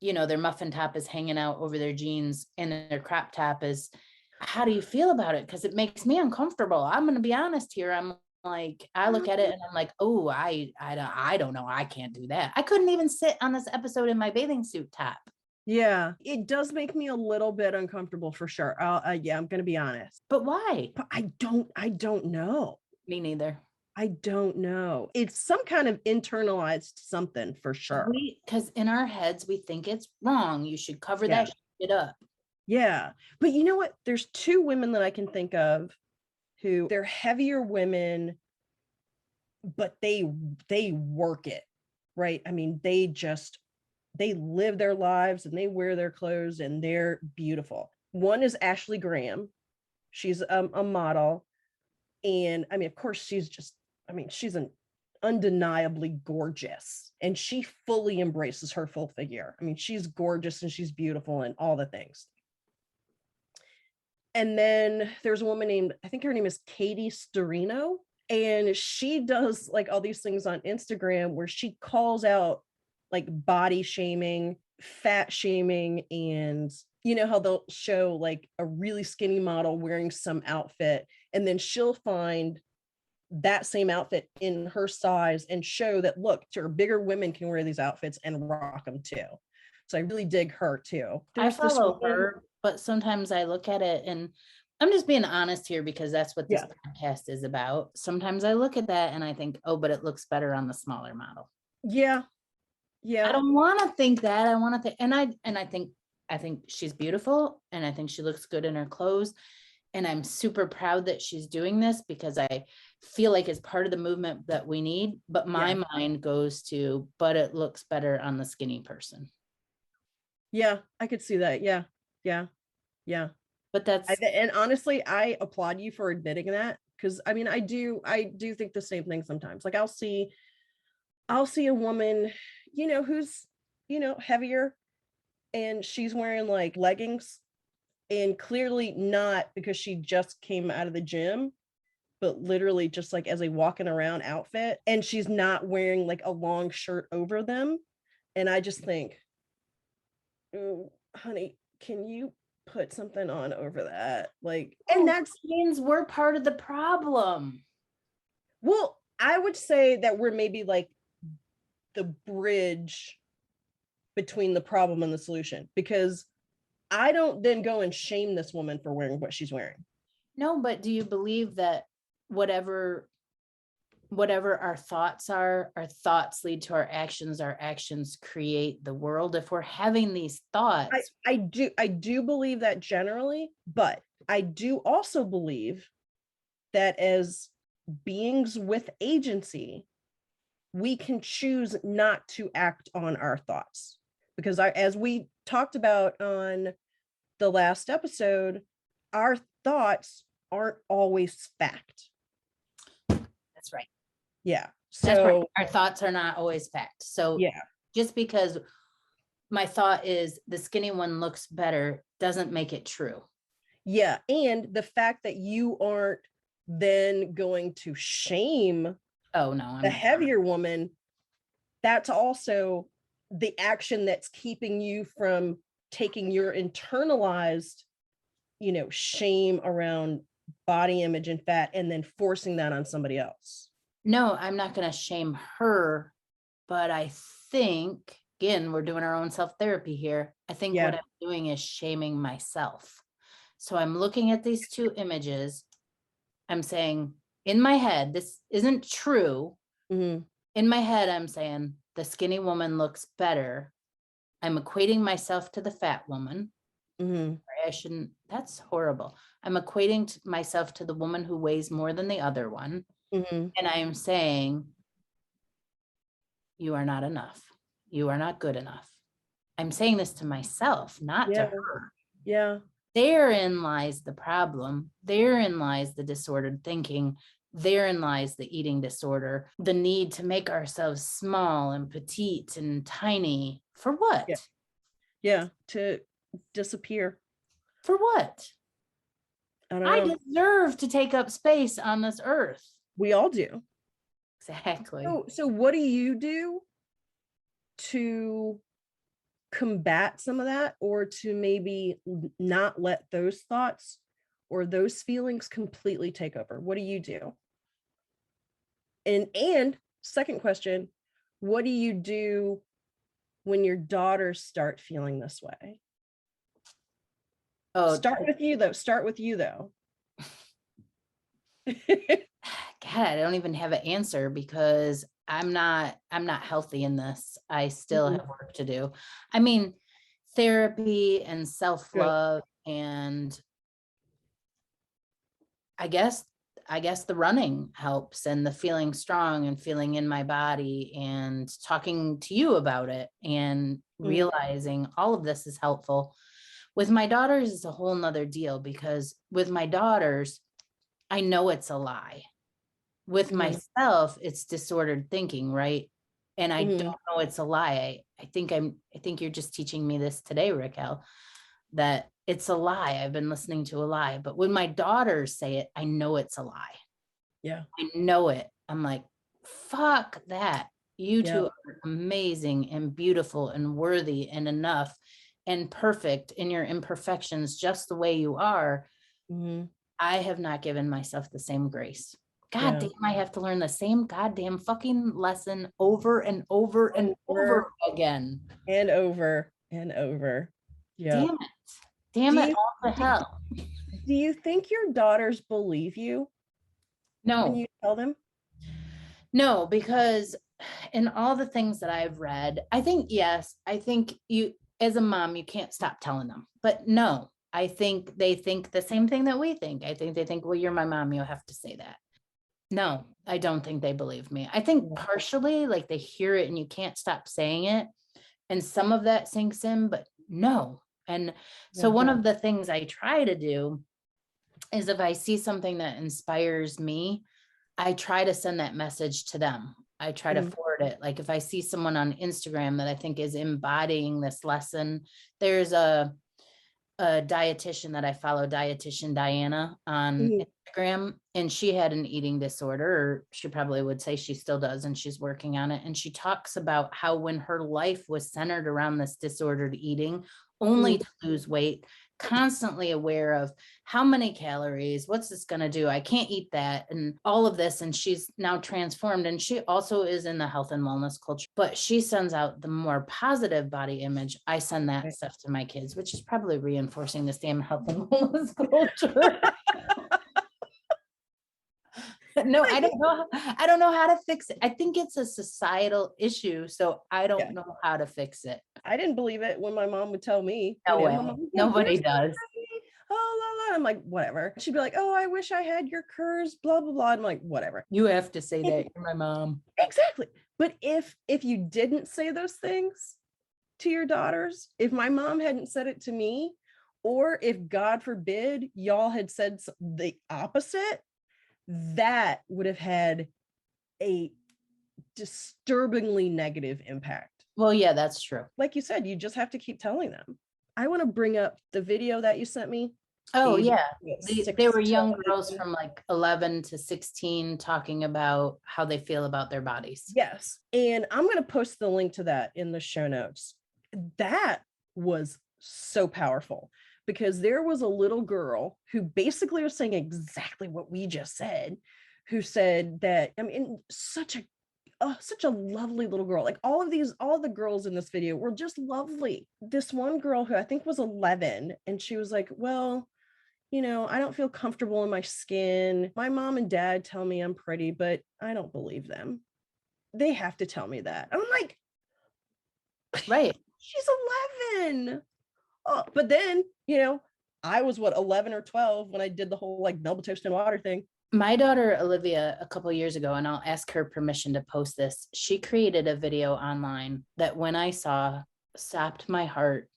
their muffin top is hanging out over their jeans and their crop top is, how do you feel about it? Because it makes me uncomfortable. I'm going to be honest here. I'm like, I look at it and I'm like, oh, I don't know. I can't do that. I couldn't even sit on this episode in my bathing suit top. Yeah, it does make me a little bit uncomfortable for sure. I'm going to be honest. But why? But I don't know. Me neither. I don't know. It's some kind of internalized something for sure. Because in our heads, we think it's wrong. You should cover Yeah. that shit up. Yeah. But you know what? There's two women that I can think of who they're heavier women, but they work it, right? I mean, they live their lives and they wear their clothes and they're beautiful. One is Ashley Graham. She's a model. And I mean, of course, she's an undeniably gorgeous and she fully embraces her full figure. I mean, she's gorgeous and she's beautiful and all the things. And then there's a woman named, I think her name is Katie Storino. And she does like all these things on Instagram where she calls out like body shaming, fat shaming, and you know how they'll show like a really skinny model wearing some outfit, and then she'll find that same outfit in her size and show that, look, bigger women can wear these outfits and rock them too. So I really dig her too. I follow her, but sometimes I look at it, and I'm just being honest here because that's what this podcast is about. Sometimes I look at that and I think, oh, but it looks better on the smaller model. Yeah. I don't want to think that. I want to think, and I think she's beautiful and I think she looks good in her clothes. And I'm super proud that she's doing this because I feel like it's part of the movement that we need. But my mind goes to, but it looks better on the skinny person. Yeah, I could see that. Yeah. But and honestly, I applaud you for admitting that, because I mean, I do think the same thing sometimes. Like I'll see a woman, who's, heavier, and she's wearing like leggings, and clearly not because she just came out of the gym, but literally just like as a walking around outfit, and she's not wearing like a long shirt over them. And I just think, oh, honey, can you put something on over that? Like, and that means we're part of the problem. Well, I would say that we're maybe like the bridge between the problem and the solution, because I don't then go and shame this woman for wearing what she's wearing. No, but do you believe that whatever our thoughts are, our thoughts lead to our actions create the world? If we're having these thoughts, I do believe that generally, but I do also believe that as beings with agency, we can choose not to act on our thoughts, because as we talked about on the last episode, our thoughts aren't always fact. That's right. Yeah. So our thoughts are not always fact. So yeah, just because my thought is the skinny one looks better doesn't make it true. Yeah. And the fact that you aren't then going to shame the heavier woman, that's also the action that's keeping you from taking your internalized, shame around body image and fat and then forcing that on somebody else. No, I'm not going to shame her, but I think, again, we're doing our own self-therapy here. I think what I'm doing is shaming myself. So I'm looking at these two images. I'm saying in my head, this isn't true. Mm-hmm. In my head, I'm saying the skinny woman looks better. I'm equating myself to the fat woman. Mm-hmm. I shouldn't, that's horrible. I'm equating myself to the woman who weighs more than the other one. Mm-hmm. And I am saying, you are not enough. You are not good enough. I'm saying this to myself, not to her. Yeah. Therein lies the problem. Therein lies the disordered thinking. Therein lies the eating disorder, the need to make ourselves small and petite and tiny. For what? Yeah. To disappear. For what? I deserve to take up space on this earth. We all do. Exactly. So what do you do to combat some of that, or to maybe not let those thoughts or those feelings completely take over? What do you do? And second question, what do you do when your daughters start feeling this way? Start with you though. God, I don't even have an answer because I'm not healthy in this. I still Mhm. have work to do. I mean, therapy and Good. self-love and I guess the running helps and the feeling strong and feeling in my body and talking to you about it and Mm, realizing all of this is helpful. With my daughters, it's a whole nother deal because with my daughters, I know it's a lie. With mhm, myself, it's disordered thinking, right? And I mhm. don't know it's a lie. I think you're just teaching me this today, Raquel, that it's a lie. I've been listening to a lie. But when my daughters say it, I know it's a lie. Yeah. I know it. I'm like, fuck that. You Yeah. two are amazing and beautiful and worthy and enough and perfect in your imperfections, just the way you are. Mhm. I have not given myself the same grace. God Yeah. damn, I have to learn the same goddamn fucking lesson over and over and over Over again. and over and over. Yeah. Damn it. Damn Do it you all to do, hell. do you think your daughters believe you when No, you tell them? no, because in all the things that I've read, I think, yes, I think you, as a mom, you can't stop telling them. But no, I think they think the same thing that we think. I think they think, well, you're my mom, you have to say that. No, I don't think they believe me. I think Yeah. partially like they hear it and you can't stop saying it. And some of that sinks in, but no. And so Yeah. one of the things I try to do is if I see something that inspires me, I try to send that message to them. I try to Mhm. forward it. Like if I see someone on Instagram that I think is embodying this lesson, there's a dietitian that I follow, dietitian Diana on Mhm. Instagram, and she had an eating disorder, or she probably would say she still does, and she's working on it. And she talks about how when her life was centered around this disordered eating, only Mhm. to lose weight, constantly aware of how many calories, what's this going to do? I can't eat that, and all of this. And she's now transformed. And she also is in the health and wellness culture, but she sends out the more positive body image. I send that Right. stuff to my kids, which is probably reinforcing this damn health and wellness culture. No, I don't know. I don't know how to fix it. I think it's a societal issue, so I Yeah. don't know how to fix it. I didn't believe it when my mom would tell me, No my way. mom was like, "You're Nobody so does. pretty." Oh, la, la. I'm like, whatever. She'd be like, "Oh, I wish I had your curves, blah, blah, blah." I'm like, whatever. You have to say that. You're my mom. Exactly. But if you didn't say those things to your daughters, if my mom hadn't said it to me, or if God forbid y'all had said the opposite, that would have had a disturbingly negative impact. Well, yeah, that's true. Like you said, you just have to keep telling them. I want to bring up the video that you sent me. Oh, Age yeah. They six were to young girls from like 11 to 16 talking about how they feel about their bodies. Yes. And I'm going to post the link to that in the show notes. That was so powerful because there was a little girl who basically was saying exactly what we just said, who said that, I mean, such a lovely little girl. Like all of the girls in this video were just lovely. This one girl who I think was 11, and she was like, well, I don't feel comfortable in my skin. My mom and dad tell me I'm pretty, but I don't believe them. They have to tell me that. I'm like, Right. she's 11. Oh, but then, I was what, 11 or 12 when I did the whole like double toast and water thing. My daughter Olivia, a couple years ago, and I'll ask her permission to post this. She created a video online that when I saw stopped my heart,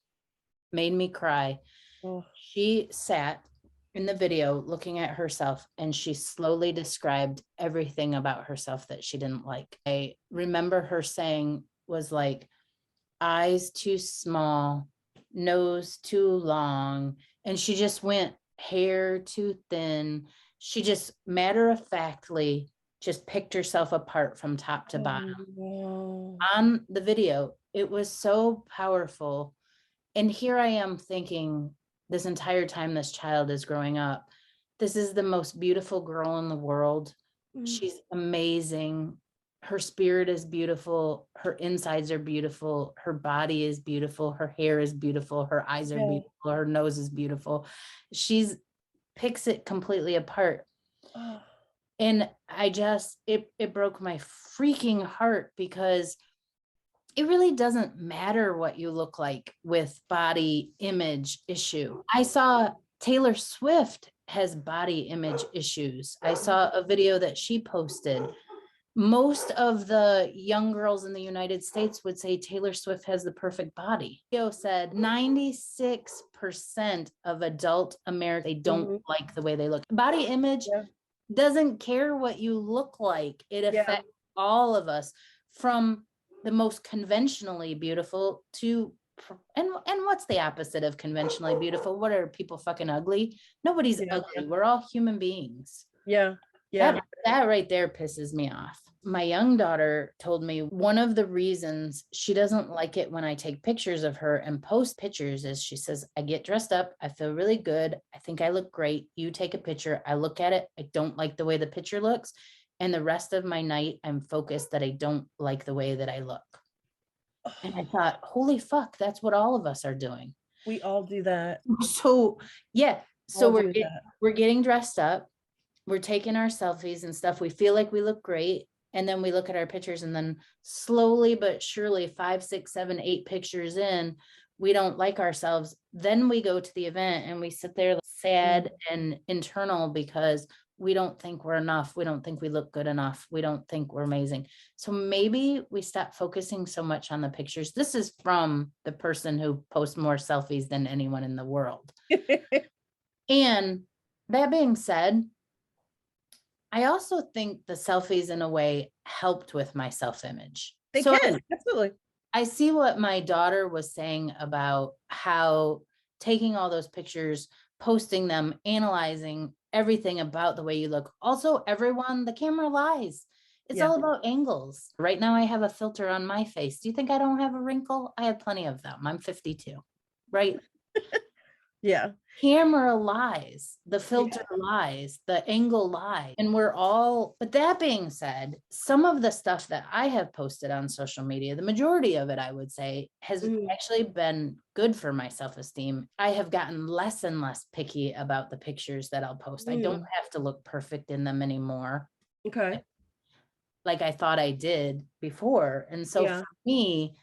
made me cry. Oh, She sat in the video looking at herself and she slowly described everything about herself that she didn't like. I remember her saying was like eyes too small, nose too long, and she just went hair too thin. She just matter of factly just picked herself apart from top to bottom. no. On the video, it was so powerful. And here I am thinking this entire time this child is growing up, this is the most beautiful girl in the world. Mm, She's amazing. Her spirit is beautiful. Her insides are beautiful. Her body is beautiful. Her hair is beautiful. Her eyes are yeah. beautiful. Her nose is beautiful. She's picks it completely apart. Oh, And I just, it broke my freaking heart, because it really doesn't matter what you look like with body image issue. I saw Taylor Swift has body image issues. I saw a video that she posted. Most of the young girls in the United States would say Taylor Swift has the perfect body. Theo said 96% of adult America, they don't like the way they look. Body image doesn't care what you look like. It affects all of us, from the most conventionally beautiful to, and what's the opposite of conventionally beautiful? What are people, fucking ugly? Nobody's ugly. We're all human beings. That right there pisses me off. My young daughter told me one of the reasons she doesn't like it when I take pictures of her and post pictures is, she says, I get dressed up, I feel really good, I think I look great, you take a picture, I look at it, I don't like the way the picture looks, and the rest of my night I'm focused that I don't like the way that I look. And I thought, holy fuck, that's what all of us are doing. We all do that. So yeah, so we're getting dressed up, we're taking our selfies and stuff, we feel like we look great, and then we look at our pictures, and then slowly but surely 5, 6, 7, 8 pictures in, we don't like ourselves. Then we go to the event and we sit there sad and internal, because we don't think we're enough, we don't think we look good enough, we don't think we're amazing. So maybe we stop focusing so much on the pictures. This is from the person who posts more selfies than anyone in the world. And that being said, I also think the selfies in a way helped with my self-image. They can, absolutely. I see what my daughter was saying about how taking all those pictures, posting them, analyzing everything about the way you look. Also, everyone, the camera lies. It's all about angles. Right now I have a filter on my face. Do you think I don't have a wrinkle? I have plenty of them. I'm 52, right? Camera lies, the filter lies, the angle lies, and we're all, but that being said, some of the stuff that I have posted on social media, the majority of it, I would say, has actually been good for my self-esteem. I have gotten less and less picky about the pictures that I'll post. I don't have to look perfect in them anymore. Like I thought I did before. And so for me,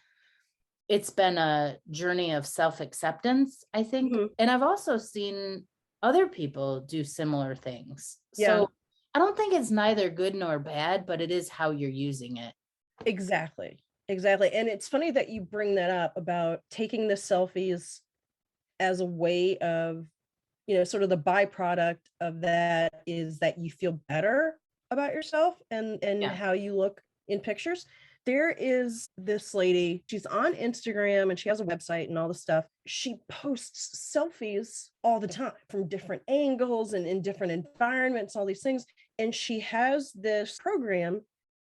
it's been a journey of self-acceptance, I think. And I've also seen other people do similar things. So I don't think it's neither good nor bad, but it is how you're using it. Exactly. And it's funny that you bring that up about taking the selfies as a way of, sort of the byproduct of that is that you feel better about yourself and how you look in pictures. There is this lady, she's on Instagram and she has a website and all the stuff. She posts selfies all the time from different angles and in different environments, all these things. And she has this program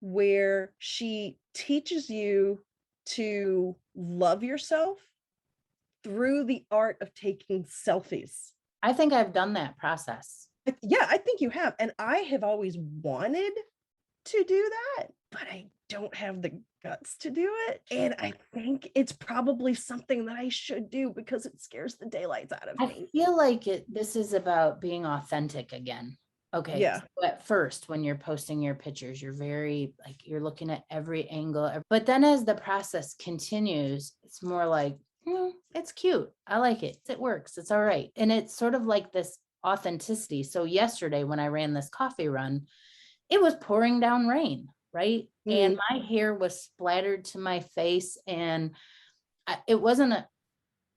where she teaches you to love yourself through the art of taking selfies. I think I've done that process. Yeah, I think you have. And I have always wanted to do that, but I don't have the guts to do it. And I think it's probably something that I should do because it scares the daylights out of me. I feel like this is about being authentic again. Okay. Yeah. So at first, when you're posting your pictures, you're very you're looking at every angle. But then as the process continues, it's more like, it's cute. I like it. It works. It's all right. And it's sort of like this authenticity. So yesterday when I ran this coffee run, it was pouring down rain, right? And my hair was splattered to my face, and it wasn't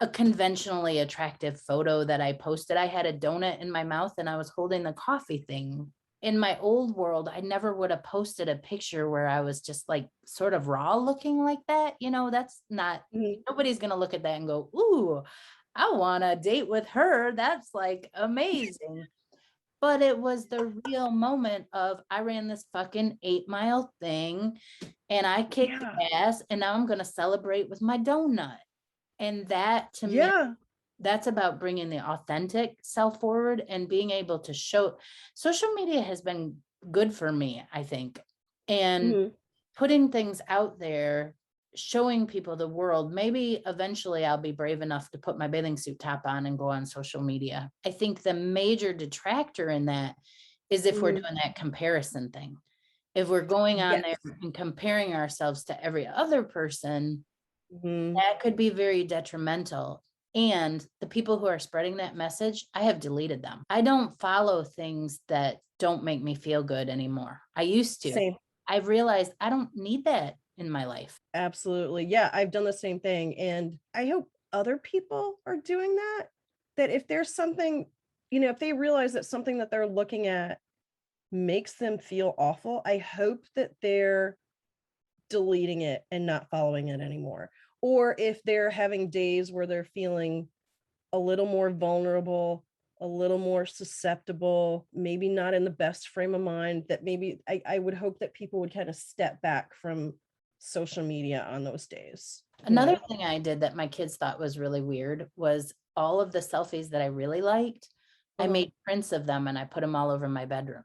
a conventionally attractive photo that I posted. I had a donut in my mouth and I was holding the coffee thing. In my old world, I never would have posted a picture where I was just sort of raw looking like that. That's not, nobody's going to look at that and go, ooh, I want to date with her. That's amazing. But it was the real moment of, I ran this fucking 8-mile thing and I kicked ass, and now I'm going to celebrate with my donut. And that to me, that's about bringing the authentic self forward and being able to show. Social media has been good for me, I think. And putting things out there, showing people the world. Maybe eventually I'll be brave enough to put my bathing suit top on and go on social media. I think the major detractor in that is if we're Mhm. doing that comparison thing. If we're going on Yes. there and comparing ourselves to every other person, Mhm. that could be very detrimental. And the people who are spreading that message, I have deleted them. I don't follow things that don't make me feel good anymore. I used to. Same. I've realized I don't need that in my life. Absolutely. Yeah, I've done the same thing, and I hope other people are doing that. That if there's something, if they realize that something that they're looking at makes them feel awful, I hope that they're deleting it and not following it anymore. Or if they're having days where they're feeling a little more vulnerable, a little more susceptible, maybe not in the best frame of mind, that maybe I would hope that people would kind of step back from social media on those days. Another thing I did that my kids thought was really weird was all of the selfies that I really liked. I Uh-huh. made prints of them and I put them all over my bedroom.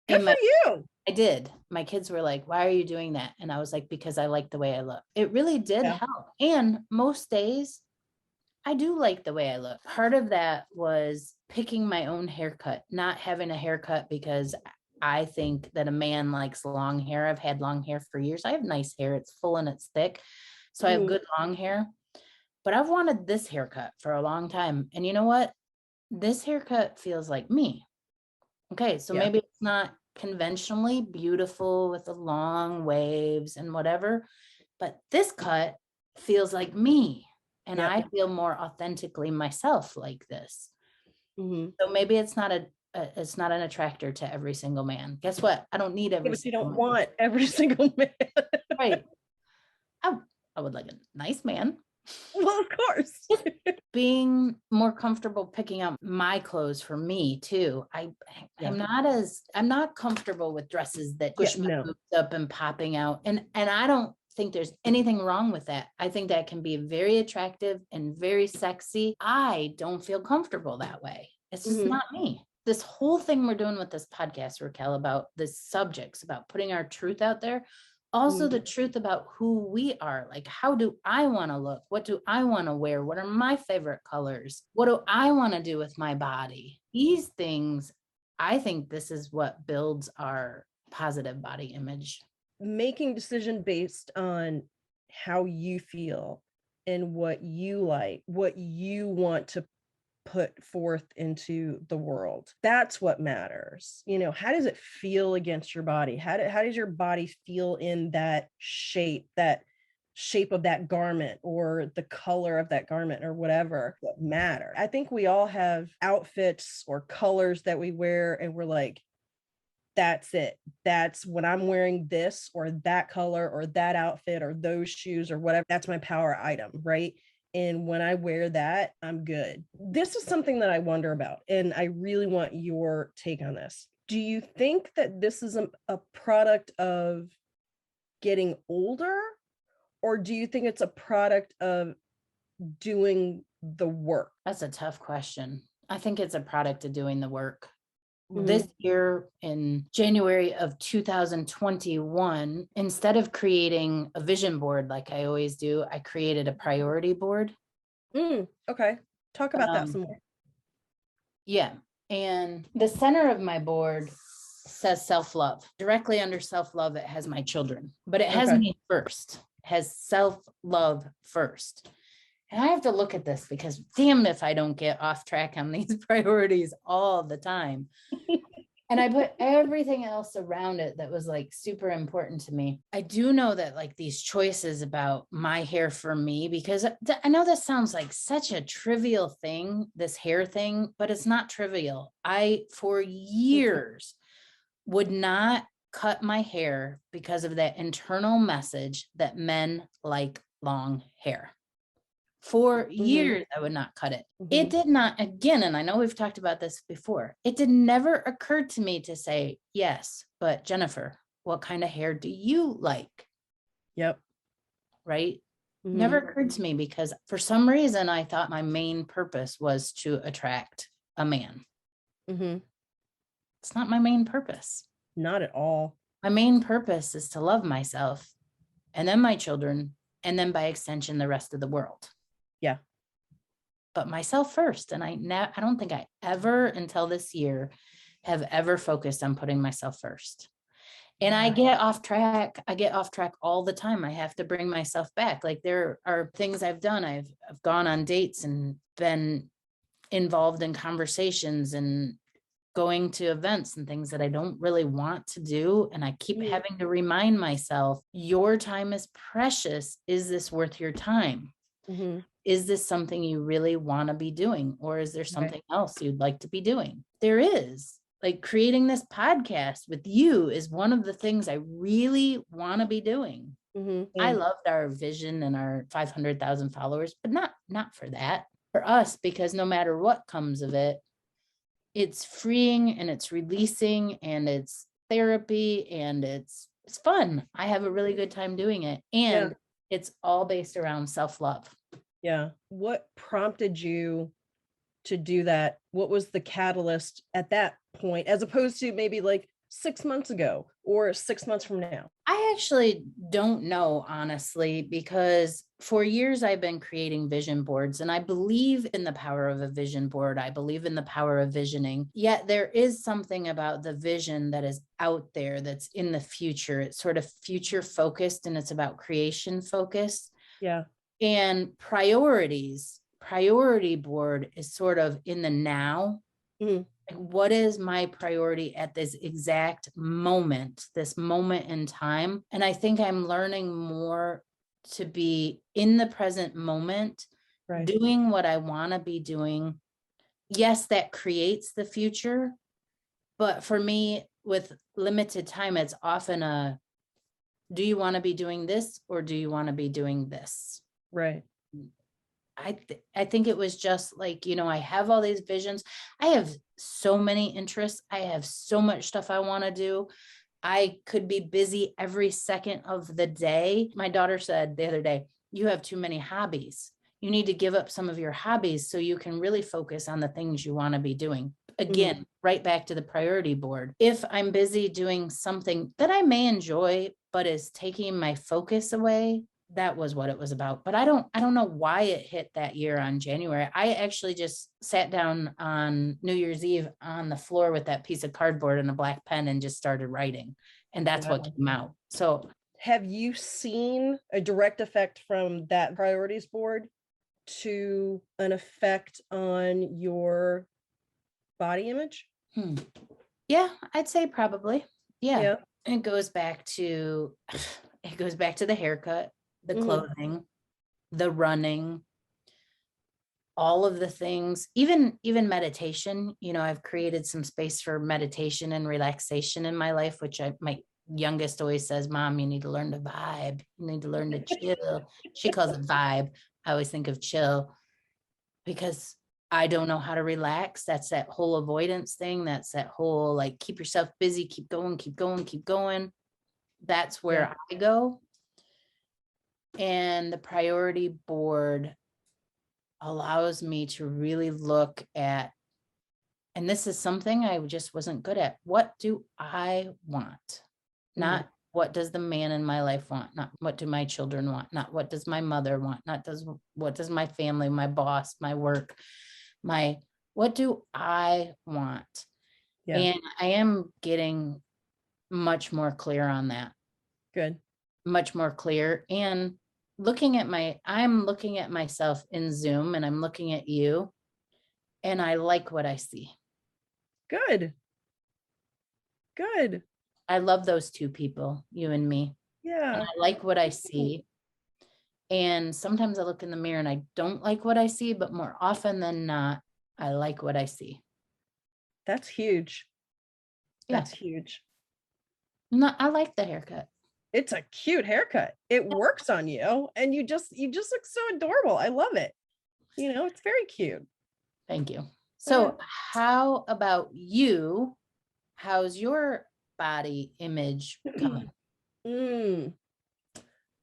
Good In for my you. I did. My kids were like, "Why are you doing that?" And I was like, "Because I like the way I look." It really did Yeah. help. And most days I do like the way I look. Part of that was picking my own haircut, not having a haircut because I think that a man likes long hair. I've had long hair for years. I have nice hair. It's full and it's thick. So I have Mhm. good long hair. But I've wanted this haircut for a long time. And you know what? This haircut feels like me. Okay, so Yeah. maybe it's not conventionally beautiful with the long waves and whatever, but this cut feels like me. And Yep. I feel more authentically myself like this. Mhm. So maybe it's not an attractor to every single man. Guess what? I don't need Yeah, every but you single don't man. want every single man. Right. I, I would like a nice man. Well, of course. Being more comfortable picking out my clothes for me too. Yeah. I'm not comfortable with dresses that Yeah, push my no. boobs up and popping out. And I don't think there's anything wrong with that. I think that can be very attractive and very sexy. I don't feel comfortable that way. It's just Mhm. not me. This whole thing we're doing with this podcast, Raquel, about the subjects, about putting our truth out there, also Mhm. the truth about who we are. Like, how do I want to look? What do I want to wear? What are my favorite colors? What do I want to do with my body? These things, I think this is what builds our positive body image. Making decision based on how you feel and what you like, what you want to put forth into the world. That's what matters. How does it feel against your body? How does your body feel in that shape of that garment or the color of that garment or whatever that matter? I think we all have outfits or colors that we wear and we're like, that's it. That's when I'm wearing this or that color or that outfit or those shoes or whatever. That's my power item, right? And when I wear that, I'm good. This is something that I wonder about, and I really want your take on this. Do you think that this is a product of getting older, or do you think it's a product of doing the work? That's a tough question. I think it's a product of doing the work. This Mhm. year in January of 2021, instead of creating a vision board like I always do, I created a priority board. Okay. Talk about that Um, some more. yeah. And the center of my board says self-love. Directly under self-love, it has my children, but it has Okay. me first, it has self-love first. And I have to look at this because damn if I don't get off track on these priorities all the time. And I put everything else around it that was like super important to me. I do know that like these choices about my hair for me, because I know this sounds like such a trivial thing, this hair thing, but it's not trivial. I, for years, would not cut my hair because of that internal message that men like long hair. For Mhm. years, I would not cut it. It Mhm. did not, again, and I know we've talked about this before, it did never occur to me to say, yes, but Jennifer, what kind of hair do you like? Yep. Right? Never Mhm. occurred to me because for some reason I thought my main purpose was to attract a man. Mhm. It's not my main purpose. Not at all. My main purpose is to love myself and then my children, and then by extension, the rest of the world. Yeah. But myself first. And I don't think I ever until this year have ever focused on putting myself first. And I get off track. I get off track all the time. I have to bring myself back. Like there are things I've done. I've gone on dates and been involved in conversations and going to events and things that I don't really want to do. And I keep having to remind myself, your time is precious. Is this worth your time? Mm-hmm. Is this something you really want to be doing? Or is there something Right. else you'd like to be doing? There is. Like creating this podcast with you is one of the things I really want to be doing. Mm-hmm. I loved our vision and our 500,000 followers, but not for that. For us, because no matter what comes of it, it's freeing and it's releasing and it's therapy and it's fun. I have a really good time doing it. And it's all based around self-love. Yeah. What prompted you to do that? What was the catalyst at that point, as opposed to maybe like 6 months ago or 6 months from now? I actually don't know, honestly, because for years I've been creating vision boards and I believe in the power of a vision board. I believe in the power of visioning. Yet there is something about the vision that is out there that's in the future. It's sort of future focused and it's about creation focused. Yeah. And priority board is sort of in the now. Mm-hmm. Like, what is my priority at this exact moment, this moment in time? And I think I'm learning more to be in the present moment, Right. doing what I want to be doing. Yes, that creates the future. But for me, with limited time, it's often do you want to be doing this or do you want to be doing this? Right. I think it was just like, I have all these visions. I have so many interests. I have so much stuff I want to do. I could be busy every second of the day. My daughter said the other day, you have too many hobbies. You need to give up some of your hobbies so you can really focus on the things you want to be doing. Again, right back to the priority board. If I'm busy doing something that I may enjoy, but is taking my focus away, that was what it was about. But I don't know why it hit that year on January. I actually just sat down on New Year's Eve on the floor with that piece of cardboard and a black pen and just started writing. And that's what came out. So have you seen a direct effect from that priorities board to an effect on your body image? Yeah, I'd say probably. Yeah. Yeah. It goes back to the haircut, the clothing, the running, all of the things, even meditation. I've created some space for meditation and relaxation in my life, which my youngest always says, Mom, you need to learn to vibe. You need to learn to chill. She calls it vibe. I always think of chill because I don't know how to relax. That's that whole avoidance thing. That's that whole, like, keep yourself busy, keep going, keep going, keep going. That's where I go. And the priority board allows me to really look at, and this is something I just wasn't good at. What do I want? Not what does the man in my life want? Not what do my children want? Not what does my mother want? What does my family, my boss, my work, what do I want? Yeah. And I am getting much more clear on that. Good. Much more clear. And I'm looking at myself in Zoom and I'm looking at you and I like what I see. Good. Good. I love those two people, you and me. Yeah. And I like what I see. And sometimes I look in the mirror and I don't like what I see, but more often than not, I like what I see. That's huge. That's Yeah. huge. I like the haircut. It's a cute haircut. It works on you and you just look so adorable. I love it. It's very cute. Thank you. So how about you? How's your body image coming?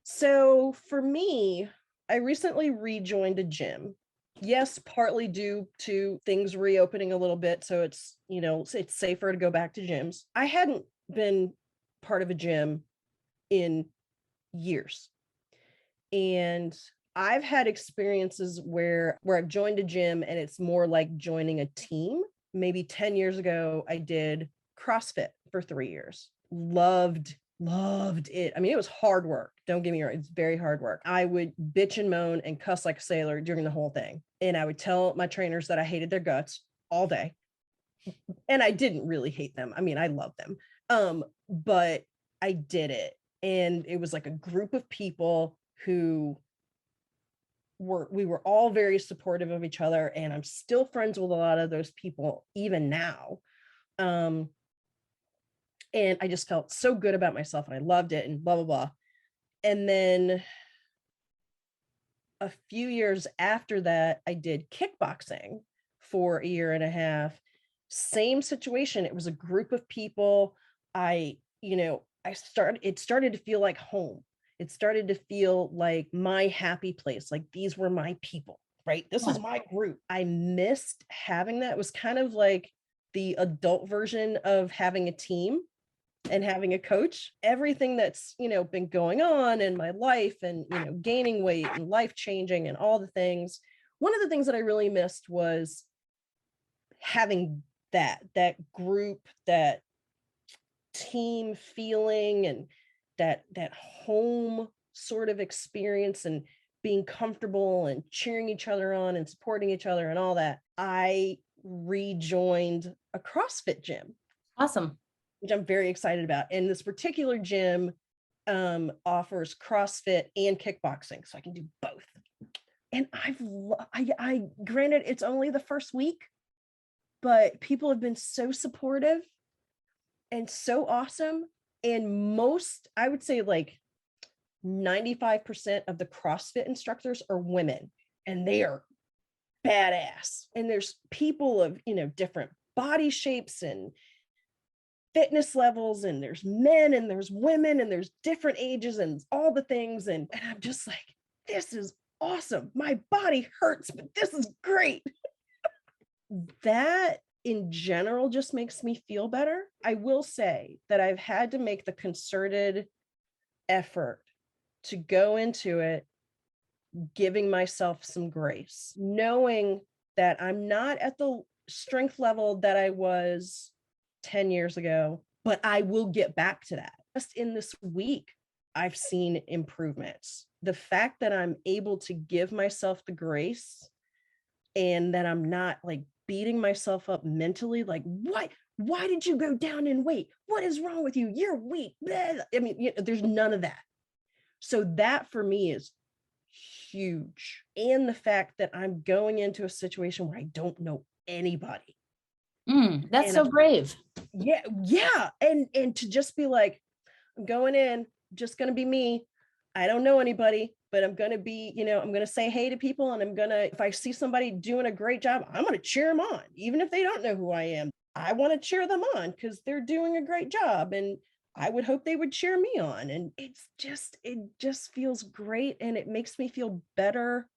So for me, I recently rejoined a gym. Yes, partly due to things reopening a little bit. So it's safer to go back to gyms. I hadn't been part of a gym in years. And I've had experiences where I've joined a gym and it's more like joining a team maybe 10 years ago, I did CrossFit for 3 years. Loved it. I mean, it was hard work. Don't get me wrong. It's very hard work. I would bitch and moan and cuss like a sailor during the whole thing. And I would tell my trainers that I hated their guts all day. And I didn't really hate them. I mean, I love them. But I did it. And it was like a group of people who we were all very supportive of each other. And I'm still friends with a lot of those people even now. And I just felt so good about myself and I loved it and blah, blah, blah. And then a few years after that, I did kickboxing for a year and a half. Same situation. It was a group of people. It started to feel like home. It started to feel like my happy place. Like these were my people, right? This is my group. I missed having that. It was kind of like the adult version of having a team and having a coach. Everything that's, been going on in my life and, gaining weight and life changing and all the things. One of the things that I really missed was having that group, that team feeling and that home sort of experience and being comfortable and cheering each other on and supporting each other and all that. I rejoined a CrossFit gym. Awesome. Which I'm very excited about. And this particular gym offers CrossFit and kickboxing, so I can do both. And I granted it's only the first week, but people have been so supportive and so awesome. And I would say like 95% of the CrossFit instructors are women, and they are badass. And there's people of, different body shapes and fitness levels, and there's men and there's women and there's different ages and all the things. And I'm just like, this is awesome. My body hurts, but this is great. That in general just makes me feel better. I will say that I've had to make the concerted effort to go into it giving myself some grace, knowing that I'm not at the strength level that I was 10 years ago, but I will get back to that. Just in this week, I've seen improvements. The fact that I'm able to give myself the grace and that I'm not like beating myself up mentally, like, what? Why did you go down in weight? What is wrong with you? You're weak. Blah. I mean, there's none of that. So that for me is huge. And the fact that I'm going into a situation where I don't know anybody. That's so brave. Yeah. And to just be like, I'm going in, just going to be me. I don't know anybody, but I'm going to be, I'm going to say hey to people. And if I see somebody doing a great job, I'm going to cheer them on. Even if they don't know who I am, I want to cheer them on because they're doing a great job. And I would hope they would cheer me on. And it just feels great. And it makes me feel better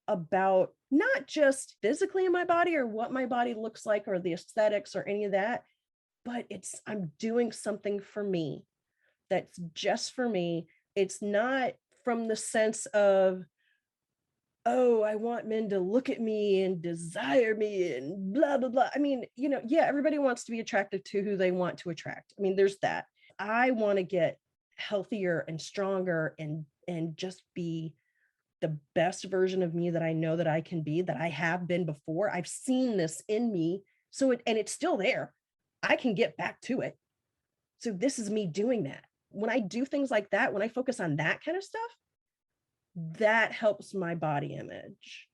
about not just physically in my body or what my body looks like or the aesthetics or any of that, but I'm doing something for me that's just for me. It's not from the sense of, oh, I want men to look at me and desire me and blah, blah, blah. I mean, everybody wants to be attracted to who they want to attract. I mean, there's that. I want to get healthier and stronger and just be the best version of me that I know that I can be, that I have been before. I've seen this in me. So it's still there. I can get back to it. So this is me doing that. When I do things like that, when I focus on that kind of stuff, that helps my body image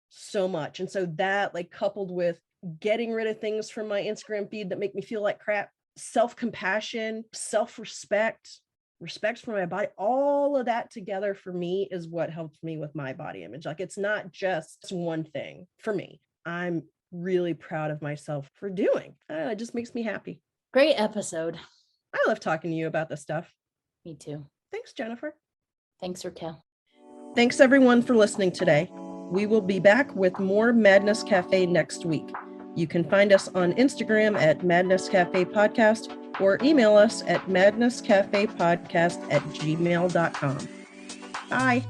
so much. And so that, like, coupled with getting rid of things from my Instagram feed that make me feel like crap, self-compassion, self-respect, respect for my body, all of that together for me is what helps me with my body image. Like, it's not just one thing for me. I'm really proud of myself for doing. It just makes me happy. Great episode. I love talking to you about this stuff. Me too. Thanks, Jennifer. Thanks, Raquel. Thanks everyone for listening today. We will be back with more Madness Cafe next week. You can find us on Instagram at Madness Cafe Podcast or email us at madnesscafepodcast@gmail.com. Bye.